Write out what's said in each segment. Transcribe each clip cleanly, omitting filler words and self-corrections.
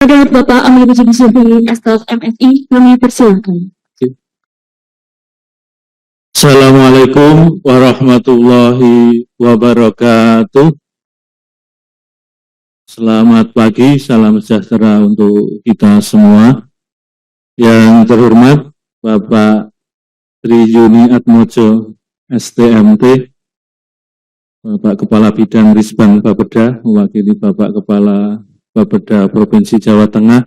Ada Bapak Amir Jibisubi, Staf MSI, kami persilakan. Assalamualaikum warahmatullahi wabarakatuh. Selamat pagi, salam sejahtera untuk kita semua. Yang terhormat Bapak Tri Yuni Atmojo, STMT, Bapak Kepala Bidang Risbang Bapeda, mewakili Bapak Kepala Bapeda Provinsi Jawa Tengah.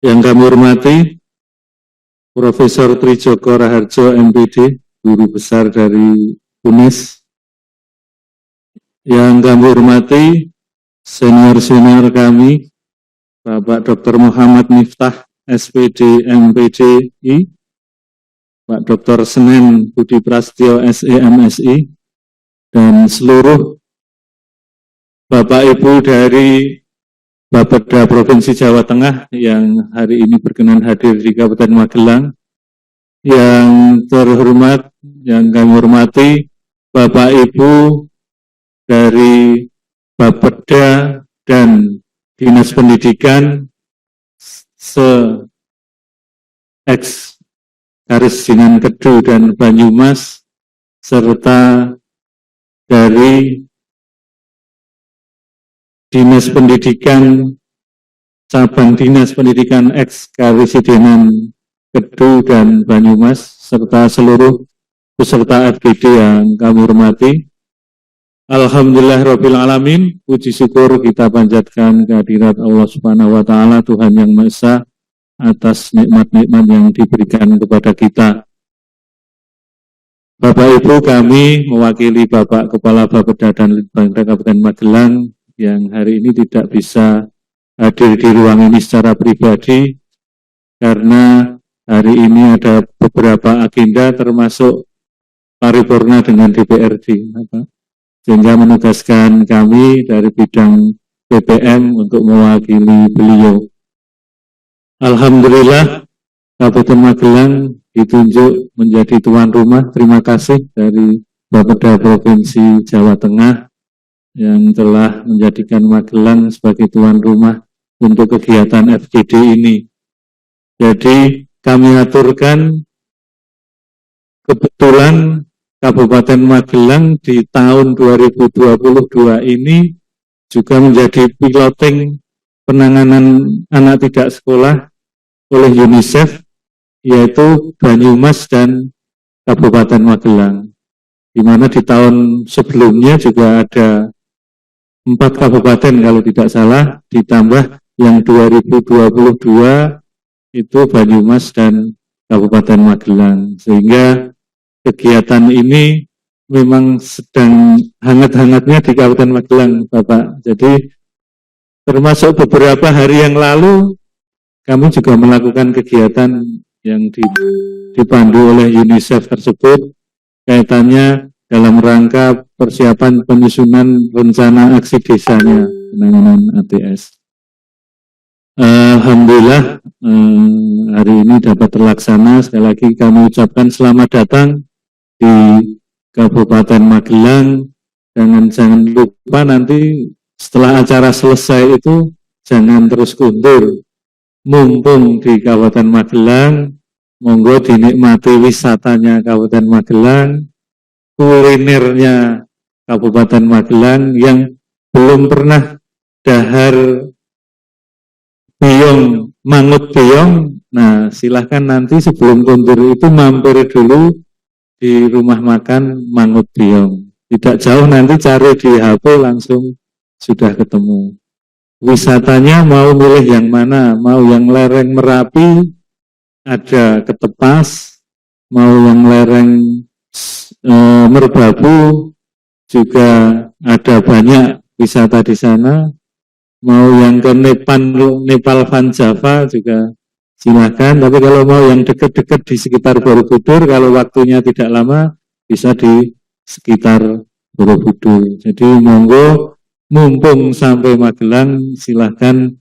Yang kami hormati Profesor Trijoko Raharjo, MPD, Guru Besar dari UNES. Yang kami hormati senior-senior kami, Bapak Dr. Muhammad Miftah, SPD, MPDI, Pak Dr. Senen Budi Prasetyo, SE, MSI, dan seluruh Bapak Ibu dari Bapeda Provinsi Jawa Tengah yang hari ini berkenan hadir di Kabupaten Magelang. Yang terhormat, yang kami hormati Bapak Ibu dari Bapeda dan Dinas Pendidikan se-ex Garis Jinan Kedu dan Banyumas, serta dari Dinas Pendidikan, cabang Dinas Pendidikan ex Karisidenan Kedu dan Banyumas, serta seluruh peserta FGD yang kami hormati. Alhamdulillah Rabbil Alamin, puji syukur kita panjatkan kehadirat Allah Subhanahu wa Ta'ala, Tuhan yang Maha Esa, atas nikmat-nikmat yang diberikan kepada kita. Bapak Ibu, kami mewakili Bapak Kepala Bapeda dan Litbangda Kabupaten Magelang yang hari ini tidak bisa hadir di ruang ini secara pribadi karena hari ini ada beberapa agenda termasuk paripurna dengan DPRD, sehingga menugaskan kami dari bidang BPM untuk mewakili beliau. Alhamdulillah Kabupaten Magelang ditunjuk menjadi tuan rumah. Terima kasih dari Bapeda Provinsi Jawa Tengah yang telah menjadikan Magelang sebagai tuan rumah untuk kegiatan FGD ini. Jadi kami aturkan, kebetulan Kabupaten Magelang di tahun 2022 ini juga menjadi piloting penanganan anak tidak sekolah oleh UNICEF, yaitu Banyumas dan Kabupaten Magelang, di mana di tahun sebelumnya juga ada 4 kabupaten kalau tidak salah, ditambah yang 2022 itu Banyumas dan Kabupaten Magelang, sehingga kegiatan ini memang sedang hangat-hangatnya di Kabupaten Magelang, Bapak. Jadi termasuk beberapa hari yang lalu kami juga melakukan kegiatan yang dipandu oleh UNICEF tersebut, kaitannya dalam rangka persiapan penyusunan rencana aksi desanya penanganan ATS. Alhamdulillah hari ini dapat terlaksana. Sekali lagi kami ucapkan selamat datang di Kabupaten Magelang. Jangan lupa nanti setelah acara selesai itu jangan terus kundur. Mumpung di Kabupaten Magelang, monggo dinikmati wisatanya Kabupaten Magelang, kulinernya Kabupaten Magelang yang belum pernah dahar beyong, mangut beyong. Nah, silahkan nanti sebelum kundur itu mampir dulu di rumah makan Mangut Beyong. Tidak jauh, nanti cari di HP langsung sudah ketemu. Wisatanya mau milih yang mana? Mau yang lereng Merapi, ada Ketepas, mau yang lereng Merbabu, juga ada banyak wisata di sana. Mau yang ke Nepal Van Java juga silakan. Tapi kalau mau yang dekat-dekat di sekitar Borobudur, kalau waktunya tidak lama, bisa di sekitar Borobudur. Jadi monggo, mumpung sampai Magelang, silahkan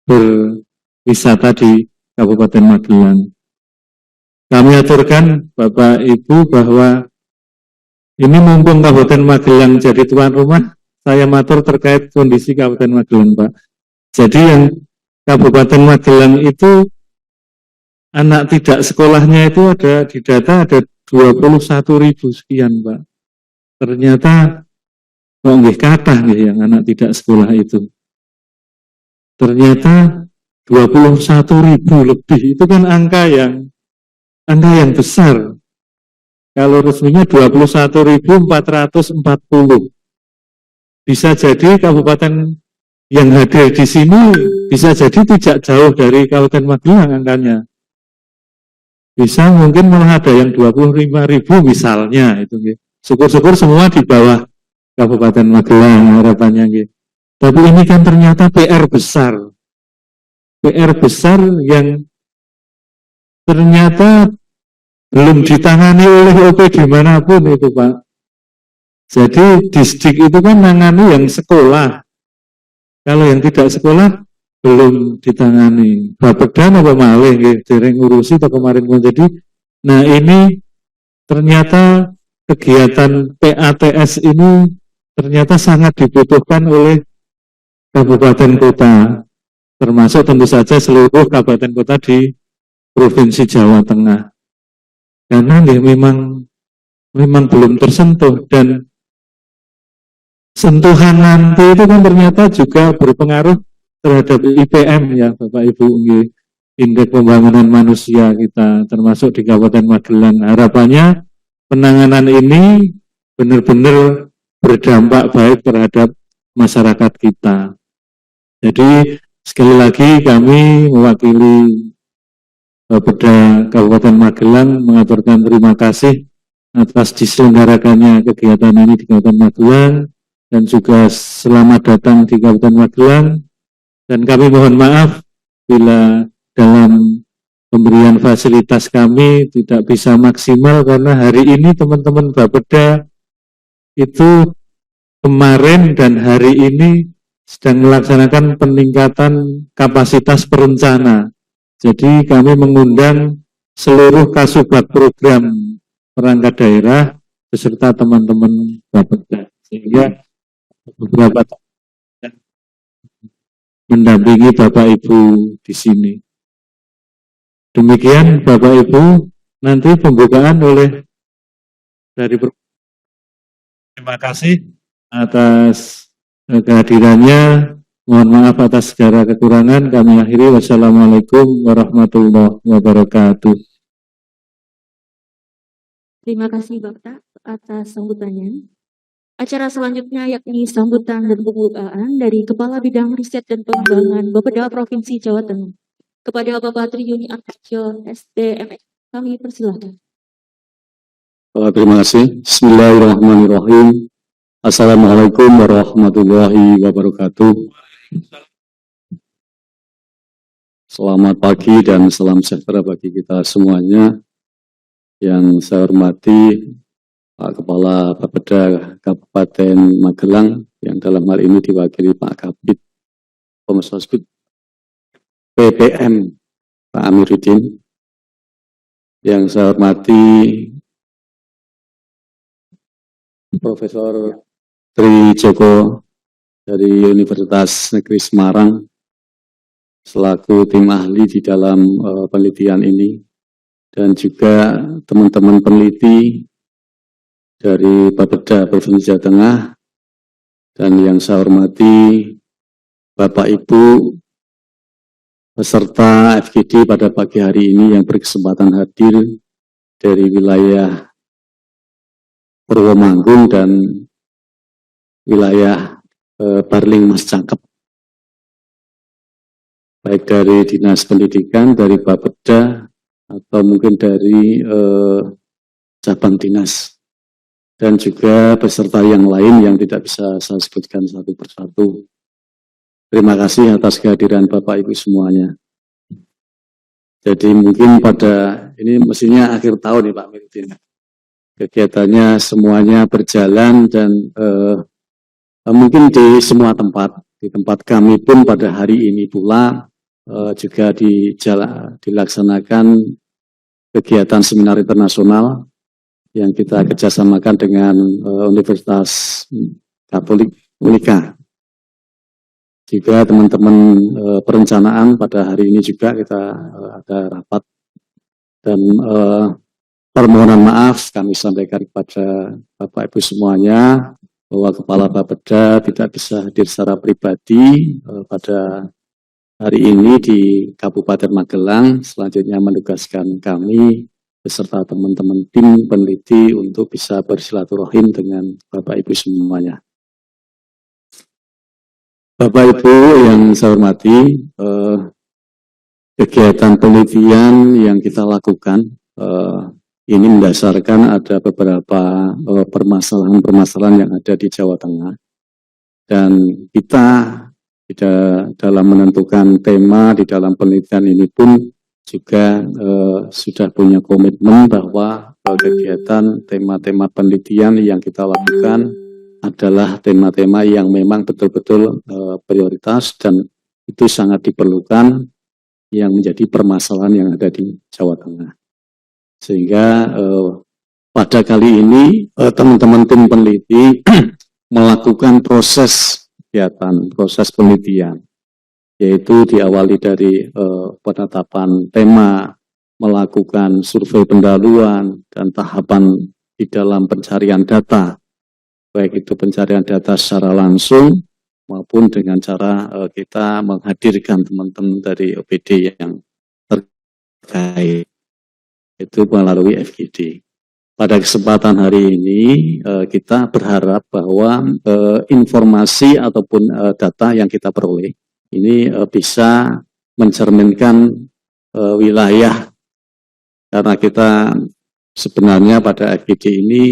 berwisata di Kabupaten Magelang. Kami aturkan Bapak Ibu bahwa ini mumpung Kabupaten Magelang jadi tuan rumah, saya matur terkait kondisi Kabupaten Magelang, Pak. Jadi yang Kabupaten Magelang itu anak tidak sekolahnya itu ada di data ada 21.000 sekian, Pak. Ternyata kok nggih kathah nggih yang anak tidak sekolah itu. Ternyata 21.000 lebih itu kan angka yang besar. Kalau resminya 21.440. Bisa jadi kabupaten yang hadir di sini bisa jadi tidak jauh dari Kabupaten Magelang angkanya. Bisa mungkin malah ada yang 25.000 misalnya itu. Syukur-syukur semua di bawah Kabupaten Magelang harapannya. Tapi ini kan ternyata PR besar. PR besar yang ternyata belum ditangani oleh OPD manapun itu, Pak. Jadi distrik itu kan nangani yang sekolah. Kalau yang tidak sekolah belum ditangani. Bapeda apa malih dereng ngurusi atau kemarin jadi. Nah, ini ternyata kegiatan PATS ini ternyata sangat dibutuhkan oleh kabupaten kota, termasuk tentu saja seluruh kabupaten kota di Provinsi Jawa Tengah. Karena memang belum tersentuh, dan sentuhan nanti itu kan ternyata juga berpengaruh terhadap IPM ya Bapak Ibu, indeks pembangunan manusia kita termasuk di Kabupaten Magelang. Harapannya penanganan ini benar-benar berdampak baik terhadap masyarakat kita. Jadi sekali lagi kami mewakili Bapeda Kabupaten Magelang mengaturkan terima kasih atas diselenggarakannya kegiatan ini di Kabupaten Magelang, dan juga selamat datang di Kabupaten Magelang. Dan kami mohon maaf bila dalam pemberian fasilitas kami tidak bisa maksimal, karena hari ini teman-teman Bapeda itu kemarin dan hari ini sedang melaksanakan peningkatan kapasitas perencana. Jadi kami mengundang seluruh kasubag program perangkat daerah beserta teman-teman Bapeda, sehingga beberapa mendampingi Bapak Ibu di sini. Demikian Bapak Ibu, nanti pembukaan oleh dari terima kasih atas kehadirannya. Mohon maaf atas segala kekurangan. Kami akhiri. Wassalamualaikum warahmatullahi wabarakatuh. Terima kasih Bapak atas sambutannya. Acara selanjutnya yakni sambutan dan pembukaan dari Kepala Bidang Riset dan Pengembangan Bapeda Provinsi Jawa Tengah. Kepada Bapak Triyuni Arjo, SDM, kami persilahkan. Terima kasih. Bismillahirrahmanirrahim. Assalamualaikum warahmatullahi wabarakatuh. Selamat pagi dan salam sejahtera bagi kita semuanya. Yang saya hormati Pak Kepala Bapeda Kabupaten Magelang, yang dalam hal ini diwakili Pak Kabid Pemersosbud PPM Pak Amiruddin. Yang saya hormati Profesor Tri Joko dari Universitas Negeri Semarang selaku tim ahli di dalam penelitian ini, dan juga teman-teman peneliti dari Bapeda Provinsi Jawa Tengah, dan yang saya hormati Bapak Ibu peserta FGD pada pagi hari ini yang berkesempatan hadir dari wilayah Purwomanggung dan wilayah Barling Mas Cangkep, baik dari Dinas Pendidikan, dari Bapeda, atau mungkin dari cabang dinas, dan juga peserta yang lain yang tidak bisa saya sebutkan satu persatu. Terima kasih atas kehadiran Bapak Ibu semuanya. Jadi mungkin pada ini mestinya akhir tahun nih Pak Miruddin. Kegiatannya semuanya berjalan, dan mungkin di semua tempat, di tempat kami pun pada hari ini pula juga dilaksanakan kegiatan seminar internasional yang kita kerjasamakan dengan Universitas Katolik Unika. juga teman-teman perencanaan pada hari ini juga kita ada rapat dan permohonan maaf kami sampaikan kepada Bapak Ibu semuanya bahwa Kepala Bapeda tidak bisa hadir secara pribadi pada hari ini di Kabupaten Magelang. Selanjutnya menugaskan kami beserta teman-teman tim peneliti untuk bisa bersilaturahim dengan Bapak Ibu semuanya. Bapak Ibu yang saya hormati, kegiatan penelitian yang kita lakukan ini mendasarkan ada beberapa permasalahan-permasalahan yang ada di Jawa Tengah. Dan kita dalam menentukan tema di dalam penelitian ini pun juga sudah punya komitmen bahwa kegiatan tema-tema penelitian yang kita lakukan adalah tema-tema yang memang betul-betul prioritas dan itu sangat diperlukan yang menjadi permasalahan yang ada di Jawa Tengah. Sehingga pada kali ini teman-teman tim peneliti melakukan proses kegiatan, proses penelitian, yaitu diawali dari penetapan tema, melakukan survei pendahuluan, dan tahapan di dalam pencarian data, baik itu pencarian data secara langsung maupun dengan cara kita menghadirkan teman-teman dari OPD yang terkait, itu melalui FGD. Pada kesempatan hari ini kita berharap bahwa informasi ataupun data yang kita peroleh ini bisa mencerminkan wilayah, karena kita sebenarnya pada FGD ini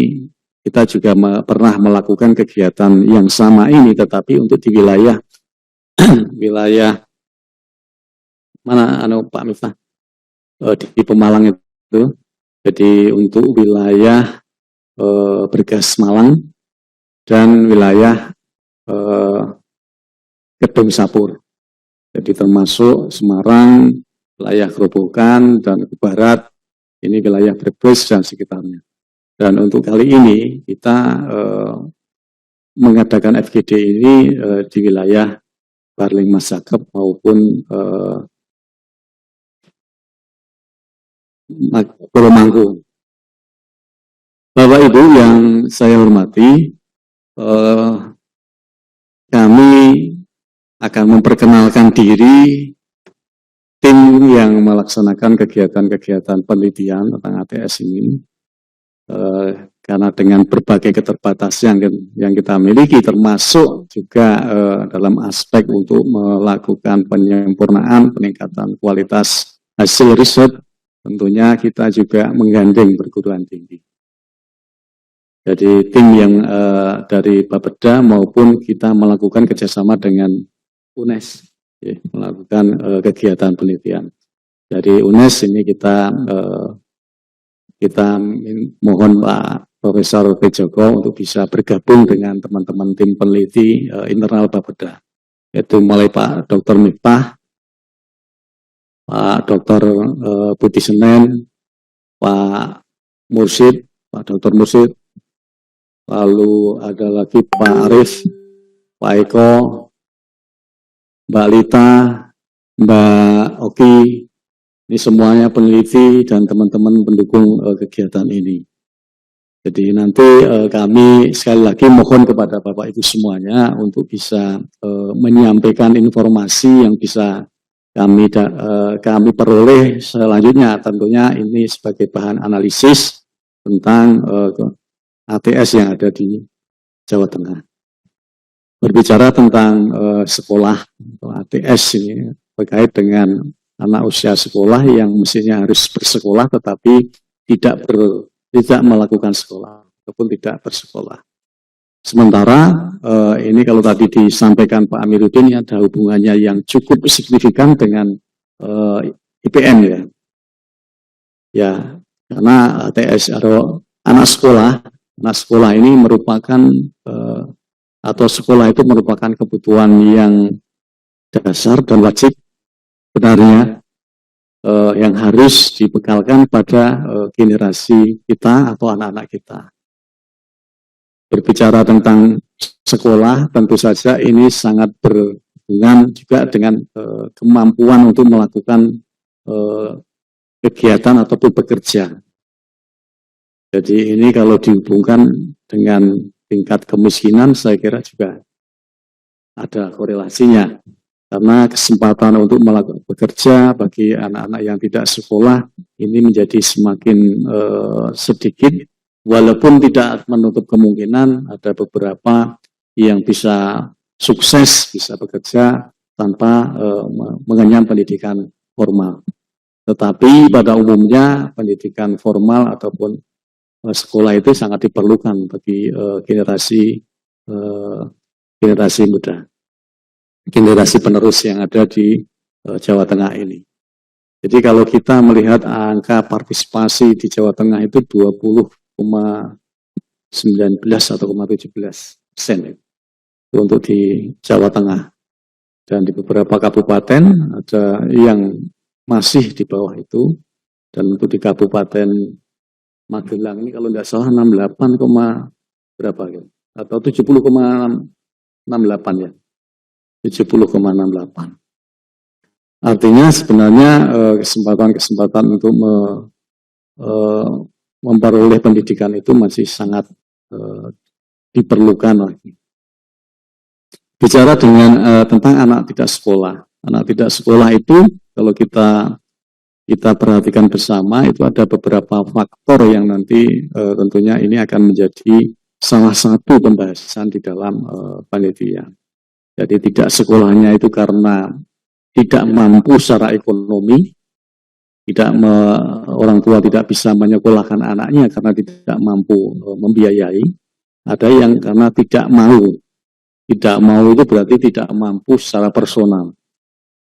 kita juga pernah melakukan kegiatan yang sama ini, tetapi untuk di wilayah wilayah mana Pak Miftah, di Pemalang itu. Jadi untuk wilayah Bergas Malang dan wilayah Kedung Sapur. Jadi termasuk Semarang, wilayah Grobogan, dan ke barat ini wilayah Brebes dan sekitarnya. Dan untuk kali ini kita mengadakan FGD ini di wilayah Barling Masakep maupun Boromangku. Bapak Ibu yang saya hormati, kami akan memperkenalkan diri tim yang melaksanakan kegiatan-kegiatan penelitian tentang ATS ini, karena dengan berbagai keterbatasan yang kita miliki, termasuk juga dalam aspek untuk melakukan penyempurnaan, peningkatan kualitas hasil riset, tentunya kita juga menggandeng perguruan tinggi. Jadi tim yang dari Bapeda maupun kita melakukan kerjasama dengan UNES, ya, melakukan kegiatan penelitian. Dari UNES ini kita mohon Pak Profesor P. Joko untuk bisa bergabung dengan teman-teman tim peneliti internal Bapeda, yaitu mulai Pak Dr. Miftah, Pak Dr. Budi Senen, Pak Mursid, Pak Dr. Mursid, lalu ada lagi Pak Arif, Pak Eko, Mbak Lita, Mbak Oki, ini semuanya peneliti dan teman-teman pendukung kegiatan ini. Jadi nanti kami sekali lagi mohon kepada Bapak Ibu semuanya untuk bisa menyampaikan informasi yang bisa kami peroleh selanjutnya, tentunya ini sebagai bahan analisis tentang ATS yang ada di Jawa Tengah. Berbicara tentang sekolah atau ATS ini terkait dengan anak usia sekolah yang mestinya harus bersekolah tetapi tidak melakukan sekolah ataupun tidak bersekolah. Sementara ini kalau tadi disampaikan Pak Amiruddin, ada hubungannya yang cukup signifikan dengan IPN ya. Ya, karena ATS atau anak sekolah ini merupakan atau sekolah itu merupakan kebutuhan yang dasar dan wajib benarnya yang harus dibekalkan pada generasi kita atau anak-anak kita. Berbicara tentang sekolah, tentu saja ini sangat berhubungan juga dengan kemampuan untuk melakukan kegiatan ataupun bekerja. Jadi ini kalau dihubungkan dengan tingkat kemiskinan, saya kira juga ada korelasinya. Karena kesempatan untuk melakukan bekerja bagi anak-anak yang tidak sekolah ini menjadi semakin sedikit, walaupun tidak menutup kemungkinan ada beberapa yang bisa sukses, bisa bekerja tanpa mengenyam pendidikan formal. Tetapi pada umumnya pendidikan formal ataupun sekolah itu sangat diperlukan bagi generasi muda, generasi penerus yang ada di Jawa Tengah ini. Jadi kalau kita melihat angka partisipasi di Jawa Tengah itu 20,19 atau 17% untuk di Jawa Tengah. Dan di beberapa kabupaten ada yang masih di bawah itu. Dan untuk di Kabupaten Magelang ini kalau tidak salah 68, berapa gitu? Atau 70,68 ya. 70,68. Artinya sebenarnya kesempatan-kesempatan untuk memperoleh pendidikan itu masih sangat diperlukan lagi. Bicara tentang anak tidak sekolah. Anak tidak sekolah itu kalau kita perhatikan bersama itu ada beberapa faktor yang nanti tentunya ini akan menjadi salah satu pembahasan di dalam panitia. Jadi tidak sekolahnya itu karena tidak mampu secara ekonomi, orang tua tidak bisa menyekolahkan anaknya karena tidak mampu membiayai. Ada yang karena tidak mau. Tidak mau itu berarti tidak mampu secara personal.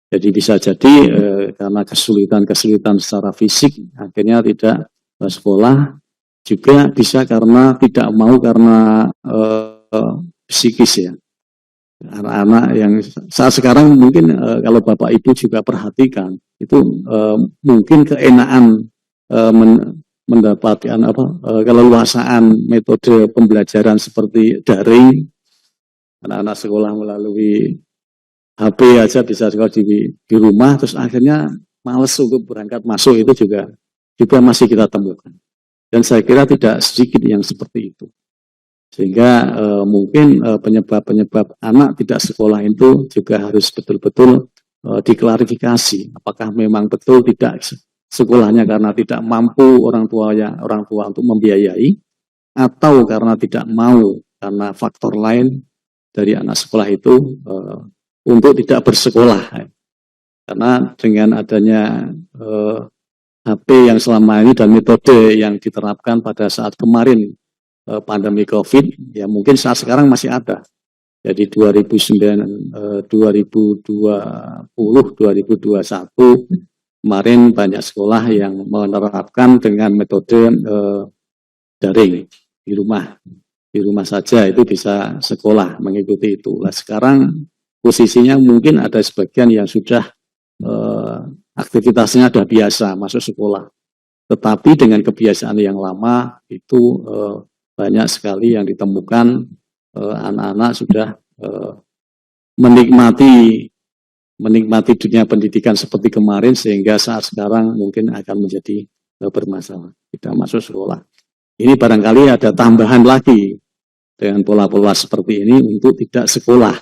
Jadi bisa jadi karena kesulitan secara fisik akhirnya tidak sekolah, juga bisa karena tidak mau karena psikis ya. Anak-anak yang saat sekarang mungkin kalau Bapak Ibu juga perhatikan itu mungkin keenaan mendapatkan keleluasaan metode pembelajaran seperti daring, anak-anak sekolah melalui HP aja bisa sekolah di rumah, terus akhirnya males untuk berangkat masuk itu juga masih kita temukan. Dan saya kira tidak sedikit yang seperti itu. Sehingga mungkin penyebab-penyebab anak tidak sekolah itu juga harus betul-betul diklarifikasi. Apakah memang betul tidak sekolahnya karena tidak mampu orang tua untuk membiayai, atau karena tidak mau karena faktor lain dari anak sekolah itu untuk tidak bersekolah. Karena dengan adanya HP yang selama ini dan metode yang diterapkan pada saat kemarin pandemi COVID, ya mungkin saat sekarang masih ada. Jadi 2020, 2021 kemarin banyak sekolah yang menerapkan dengan metode daring di rumah saja itu bisa sekolah mengikuti itu. Nah, sekarang posisinya mungkin ada sebagian yang sudah aktivitasnya sudah biasa masuk sekolah, tetapi dengan kebiasaan yang lama itu banyak sekali yang ditemukan anak-anak sudah menikmati dunia pendidikan seperti kemarin sehingga saat sekarang mungkin akan menjadi bermasalah tidak masuk sekolah. Ini barangkali ada tambahan lagi dengan pola-pola seperti ini untuk tidak sekolah.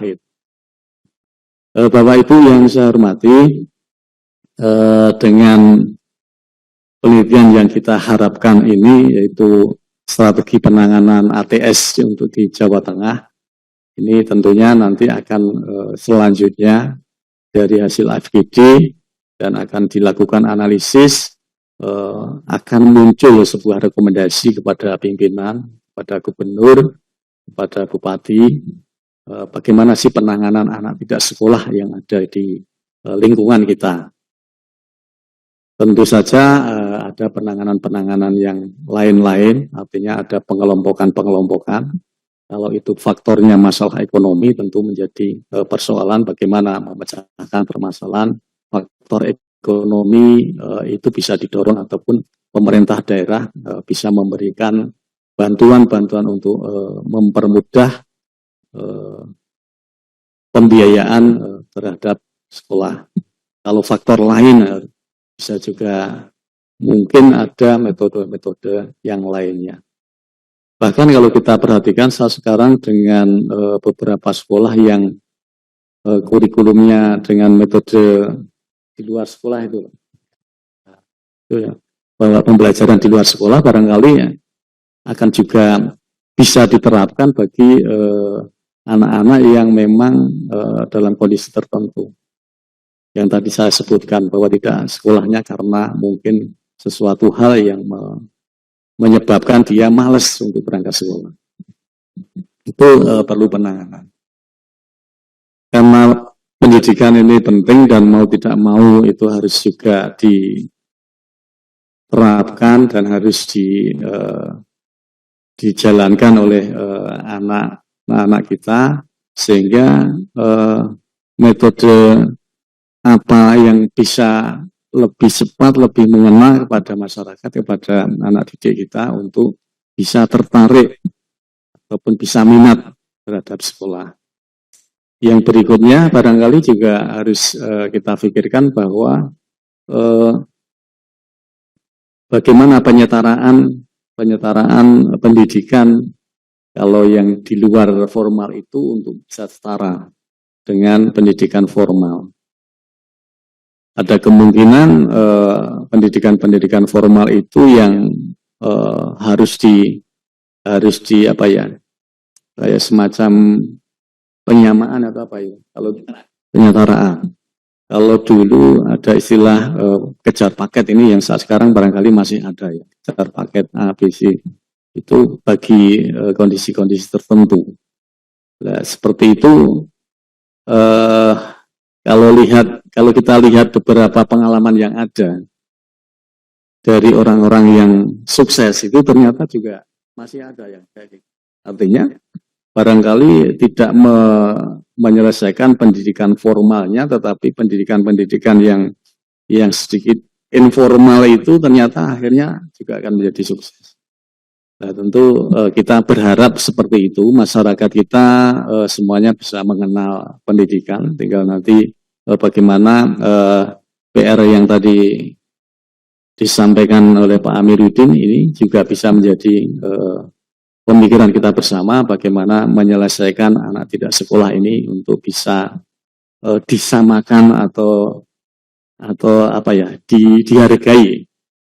Bapak Ibu yang saya hormati, dengan penelitian yang kita harapkan ini yaitu strategi penanganan ATS untuk di Jawa Tengah, ini tentunya nanti akan selanjutnya dari hasil FGD dan akan dilakukan analisis, akan muncul sebuah rekomendasi kepada pimpinan, kepada gubernur, kepada bupati, bagaimana sih penanganan anak tidak sekolah yang ada di lingkungan kita. Tentu saja ada penanganan-penanganan yang lain-lain, artinya ada pengelompokan-pengelompokan. Kalau itu faktornya masalah ekonomi tentu menjadi persoalan bagaimana memecahkan permasalahan faktor ekonomi itu bisa didorong ataupun pemerintah daerah bisa memberikan bantuan-bantuan untuk mempermudah pembiayaan terhadap sekolah. Kalau faktor lain bisa juga mungkin ada metode-metode yang lainnya. Bahkan kalau kita perhatikan saat sekarang dengan beberapa sekolah yang kurikulumnya dengan metode di luar sekolah itu ya, bahwa pembelajaran di luar sekolah barangkali ya, akan juga bisa diterapkan bagi anak-anak yang memang dalam kondisi tertentu. Yang tadi saya sebutkan bahwa tidak sekolahnya karena mungkin sesuatu hal yang menyebabkan dia malas untuk berangkat sekolah. Itu perlu penanganan. Karena pendidikan ini penting dan mau tidak mau itu harus juga diterapkan dan harus dijalankan oleh anak-anak kita sehingga metode apa yang bisa lebih cepat, lebih mengena kepada masyarakat, kepada anak didik kita untuk bisa tertarik ataupun bisa minat terhadap sekolah. Yang berikutnya barangkali juga harus kita pikirkan bahwa bagaimana penyetaraan pendidikan kalau yang di luar formal itu untuk bisa setara dengan pendidikan formal. Ada kemungkinan pendidikan formal itu yang harus di apa ya, kayak semacam penyamaan atau apa ya, kalau penyetaraan. Kalau dulu ada istilah kejar paket ini yang saat sekarang barangkali masih ada ya, kejar paket A, B, C itu bagi kondisi-kondisi tertentu. Nah, seperti itu kalau kita lihat beberapa pengalaman yang ada dari orang-orang yang sukses itu ternyata juga masih ada yang kayak gitu. Artinya barangkali tidak menyelesaikan pendidikan formalnya, tetapi pendidikan yang sedikit informal itu ternyata akhirnya juga akan menjadi sukses. Nah, tentu kita berharap seperti itu, masyarakat kita semuanya bisa mengenal pendidikan, tinggal nanti bagaimana PR yang tadi disampaikan oleh Pak Amiruddin ini juga bisa menjadi pemikiran kita bersama bagaimana menyelesaikan anak tidak sekolah ini untuk bisa disamakan atau apa ya, dihargai,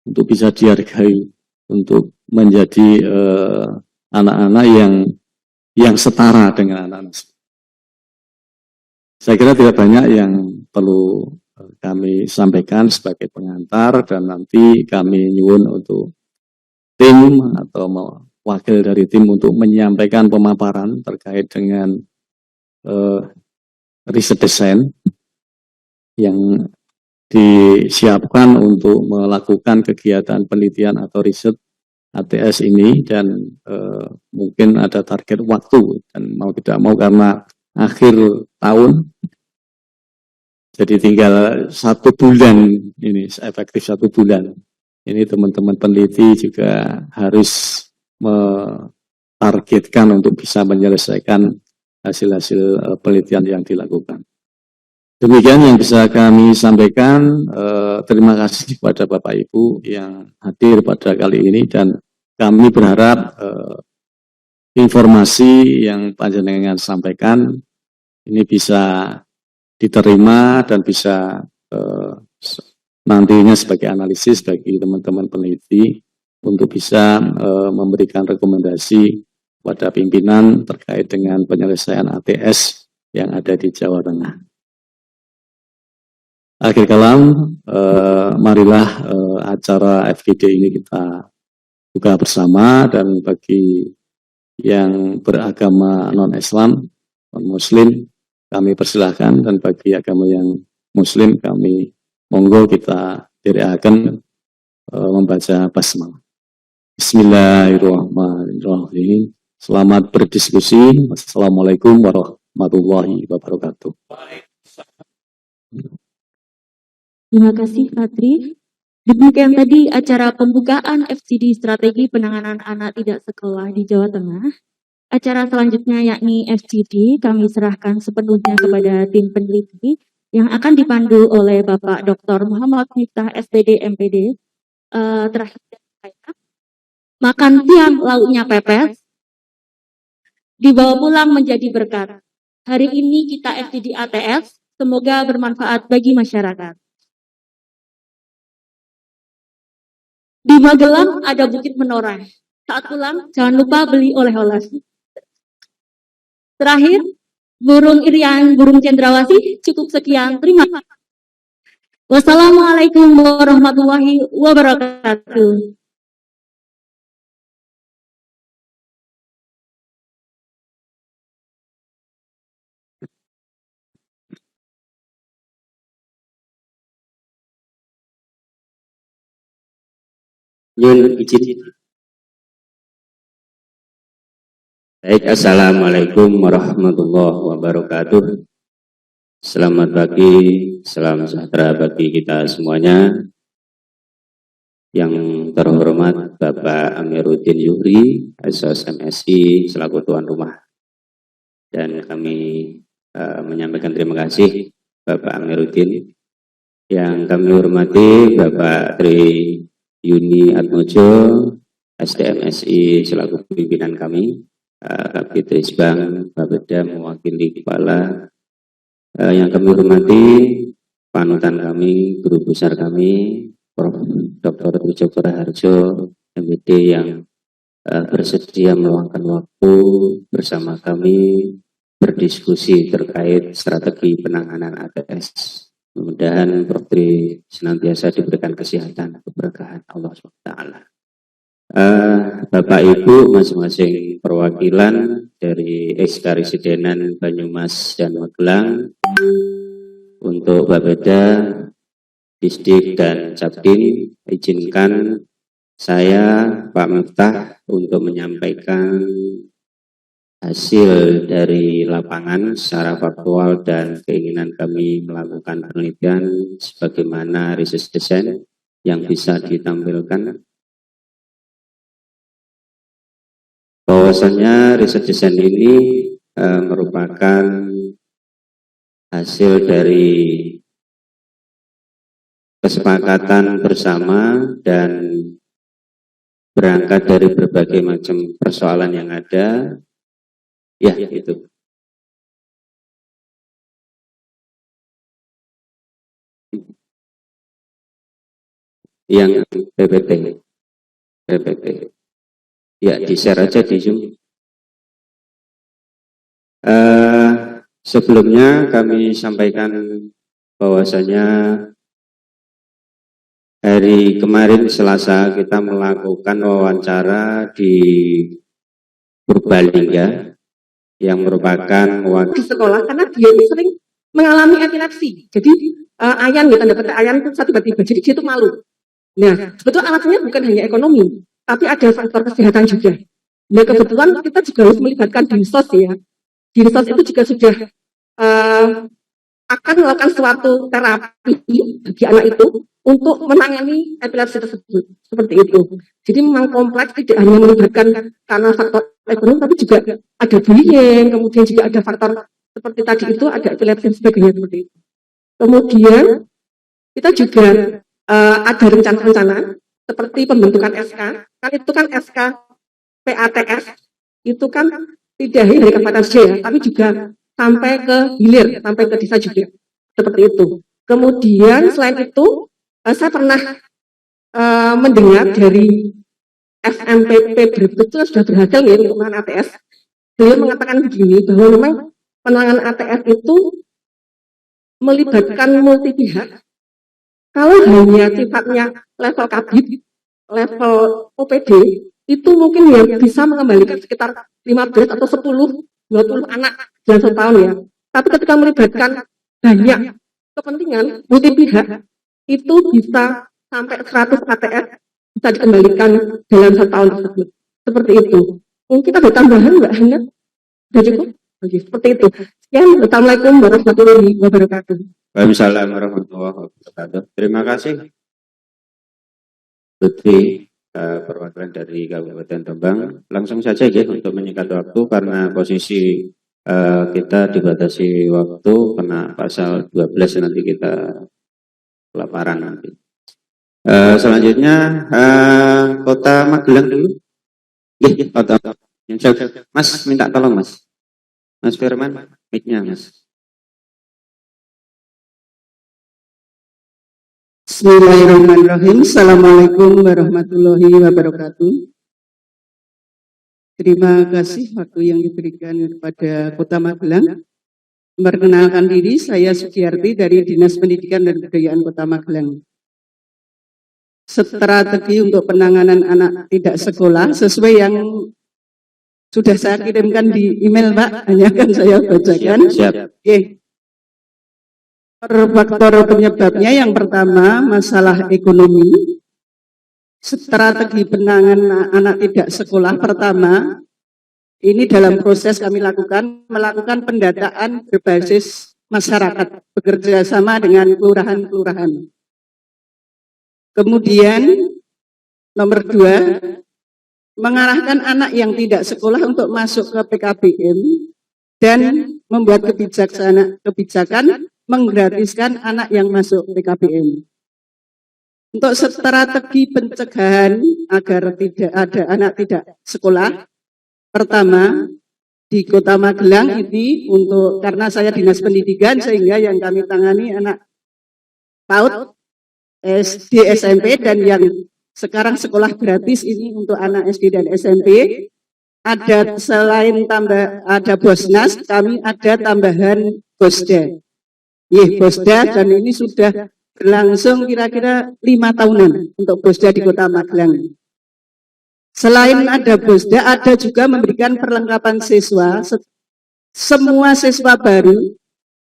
untuk bisa dihargai untuk menjadi anak-anak yang setara dengan anak-anak. Saya kira tidak banyak yang perlu kami sampaikan sebagai pengantar, dan nanti kami nyuwun untuk tim atau wakil dari tim untuk menyampaikan pemaparan terkait dengan riset desain yang disiapkan untuk melakukan kegiatan penelitian atau riset ATS ini, dan mungkin ada target waktu, dan mau tidak mau karena akhir tahun jadi tinggal 1 bulan ini, efektif 1 bulan ini, teman-teman peneliti juga harus mentargetkan untuk bisa menyelesaikan hasil-hasil penelitian yang dilakukan. Demikian yang bisa kami sampaikan. Terima kasih kepada Bapak Ibu yang hadir pada kali ini, dan kami berharap informasi yang panjenengan sampaikan ini bisa diterima dan bisa nantinya sebagai analisis bagi teman-teman peneliti untuk bisa memberikan rekomendasi pada pimpinan terkait dengan penyelesaian ATS yang ada di Jawa Tengah. Akhir kalam, marilah acara FGD ini kita buka bersama, dan bagi yang beragama non-Islam, non-Muslim, kami persilahkan, dan bagi agama yang Muslim, kami monggo kita diriakan membaca basmalah. Bismillahirrahmanirrahim. Selamat berdiskusi. Wassalamualaikum warahmatullahi wabarakatuh. Terima kasih, Fatri. Demikian tadi acara pembukaan FGD Strategi Penanganan Anak Tidak Sekolah di Jawa Tengah. Acara selanjutnya yakni FGD kami serahkan sepenuhnya kepada tim peneliti yang akan dipandu oleh Bapak Dr. Muhammad Miftah SPD MPD. Terakhir saya, makan siang lauknya pepes, dibawa pulang menjadi berkat. Hari ini kita FGD ATS, semoga bermanfaat bagi masyarakat. Di Magelang ada Bukit Menoreh. Saat pulang, jangan lupa beli oleh-oleh. Terakhir, burung irian, burung cendrawasih, cukup sekian. Terima kasih. Wassalamualaikum warahmatullahi wabarakatuh. Nyun izin. Baik, assalamualaikum warahmatullahi wabarakatuh. Selamat pagi, salam sejahtera bagi kita semuanya. Yang terhormat Bapak Amiruddin Zuhri, SOS MSI selaku tuan rumah. Dan kami menyampaikan terima kasih Bapak Amiruddin. Yang kami hormati Bapak Tri Yuni Atmojo, SDMSI selaku pimpinan kami, Kabid Risbang, Bapeda mewakili kepala, yang kami hormati panutan kami, guru besar kami, Prof. Dr. Trijoko Raharjo, MPD yang bersedia meluangkan waktu bersama kami berdiskusi terkait strategi penanganan ATS. Mudah-mudahan Prof. Tri senantiasa diberikan kesehatan, keberkahan Allah SWT. Bapak Ibu masing-masing perwakilan dari SK Residenan Banyumas dan Magelang, untuk Bapeda, Disdik dan Capdim, izinkan saya Pak Miftah untuk menyampaikan hasil dari lapangan secara faktual dan keinginan kami melakukan penelitian sebagaimana research design yang bisa ditampilkan. Bahwasanya riset desain ini merupakan hasil dari kesepakatan bersama dan berangkat dari berbagai macam persoalan yang ada. Ya, itu. Yang PPT. Ya, di-share aja di Zoom. Sebelumnya kami sampaikan bahwasanya hari kemarin Selasa kita melakukan wawancara di Purbalingga yang merupakan di sekolah karena dia itu sering mengalami epilepsi. Jadi Ayan ya, tanda petik Ayan itu tiba-tiba, jadi dia itu malu. Nah, sebetulnya alasannya bukan hanya ekonomi, tapi ada faktor kesehatan juga. Nah, kebetulan kita juga harus melibatkan Dinsos ya. Dinsos itu juga sudah akan melakukan suatu terapi bagi anak itu untuk menangani epilepsi tersebut. Seperti itu. Jadi memang kompleks, tidak hanya melibatkan karena faktor ekonomi, tapi juga ada bullying, kemudian juga ada faktor seperti tadi itu, ada epilepsi dan sebagainya seperti itu. Kemudian kita juga ada rencana-rencana seperti pembentukan SK, kan itu kan SK PATS, itu kan tidak hanya dari Kabupaten Jaya, tapi juga sampai ke hilir, sampai ke desa juga, seperti itu. Kemudian selain itu, saya pernah mendengar dari SMPP Brebes itu sudah berhasil ya untuk penanganan ATS. Beliau mengatakan begini, bahwa memang penanganan ATS itu melibatkan multi pihak. Kalau hanya sifatnya level kabit, level OPD, itu mungkin ya bisa mengembalikan sekitar 15 atau 10, 20 anak dalam setahun ya. Tapi ketika melibatkan banyak kepentingan multi pihak, itu bisa sampai 100 ATS bisa dikembalikan dalam setahun tersebut. Seperti itu. Mungkin ada tambahan Mbak Hana? Sudah cukup? Oke, seperti itu. Sekian, Assalamualaikum warahmatullahi wabarakatuh. Waalaikumsalam warahmatullahi wabarakatuh. Terima kasih Putri perwakilan dari Kabupaten Rembang. Langsung saja ya untuk menyingkat waktu karena posisi kita dibatasi waktu kena pasal 12 nanti kita kelaparan nanti. Selanjutnya Kota Magelang dulu. Kota Mas minta tolong Mas. Mas Firman, mic-nya Mas. Bismillahirrahmanirrahim. Assalamualaikum warahmatullahi wabarakatuh. Terima kasih waktu yang diberikan kepada Kota Magelang. Memperkenalkan diri, saya Sugiyarti dari Dinas Pendidikan dan Kebudayaan Kota Magelang. Strategi untuk penanganan anak tidak sekolah sesuai yang sudah saya kirimkan di email, Pak. Hanya akan saya bacakan. Siap. Oke. Faktor penyebabnya yang pertama masalah ekonomi. Strategi penanganan anak tidak sekolah pertama, ini dalam proses kami melakukan pendataan berbasis masyarakat, bekerja sama dengan kelurahan-kelurahan. Kemudian nomor 2, mengarahkan anak yang tidak sekolah untuk masuk ke PKBM dan membuat kebijakan menggratiskan anak yang masuk PKBM. Untuk strategi pencegahan agar tidak ada anak tidak sekolah, pertama di Kota Magelang ini karena saya Dinas Pendidikan sehingga yang kami tangani anak PAUD, SD, SMP dan yang sekarang sekolah gratis ini untuk anak SD dan SMP. Ada selain ada Bosnas, kami ada tambahan Bosda. Bosda dan ini sudah berlangsung kira-kira 5 tahunan untuk Bosda di Kota Magelang. Selain ada Bosda, ada juga memberikan perlengkapan siswa. Semua siswa baru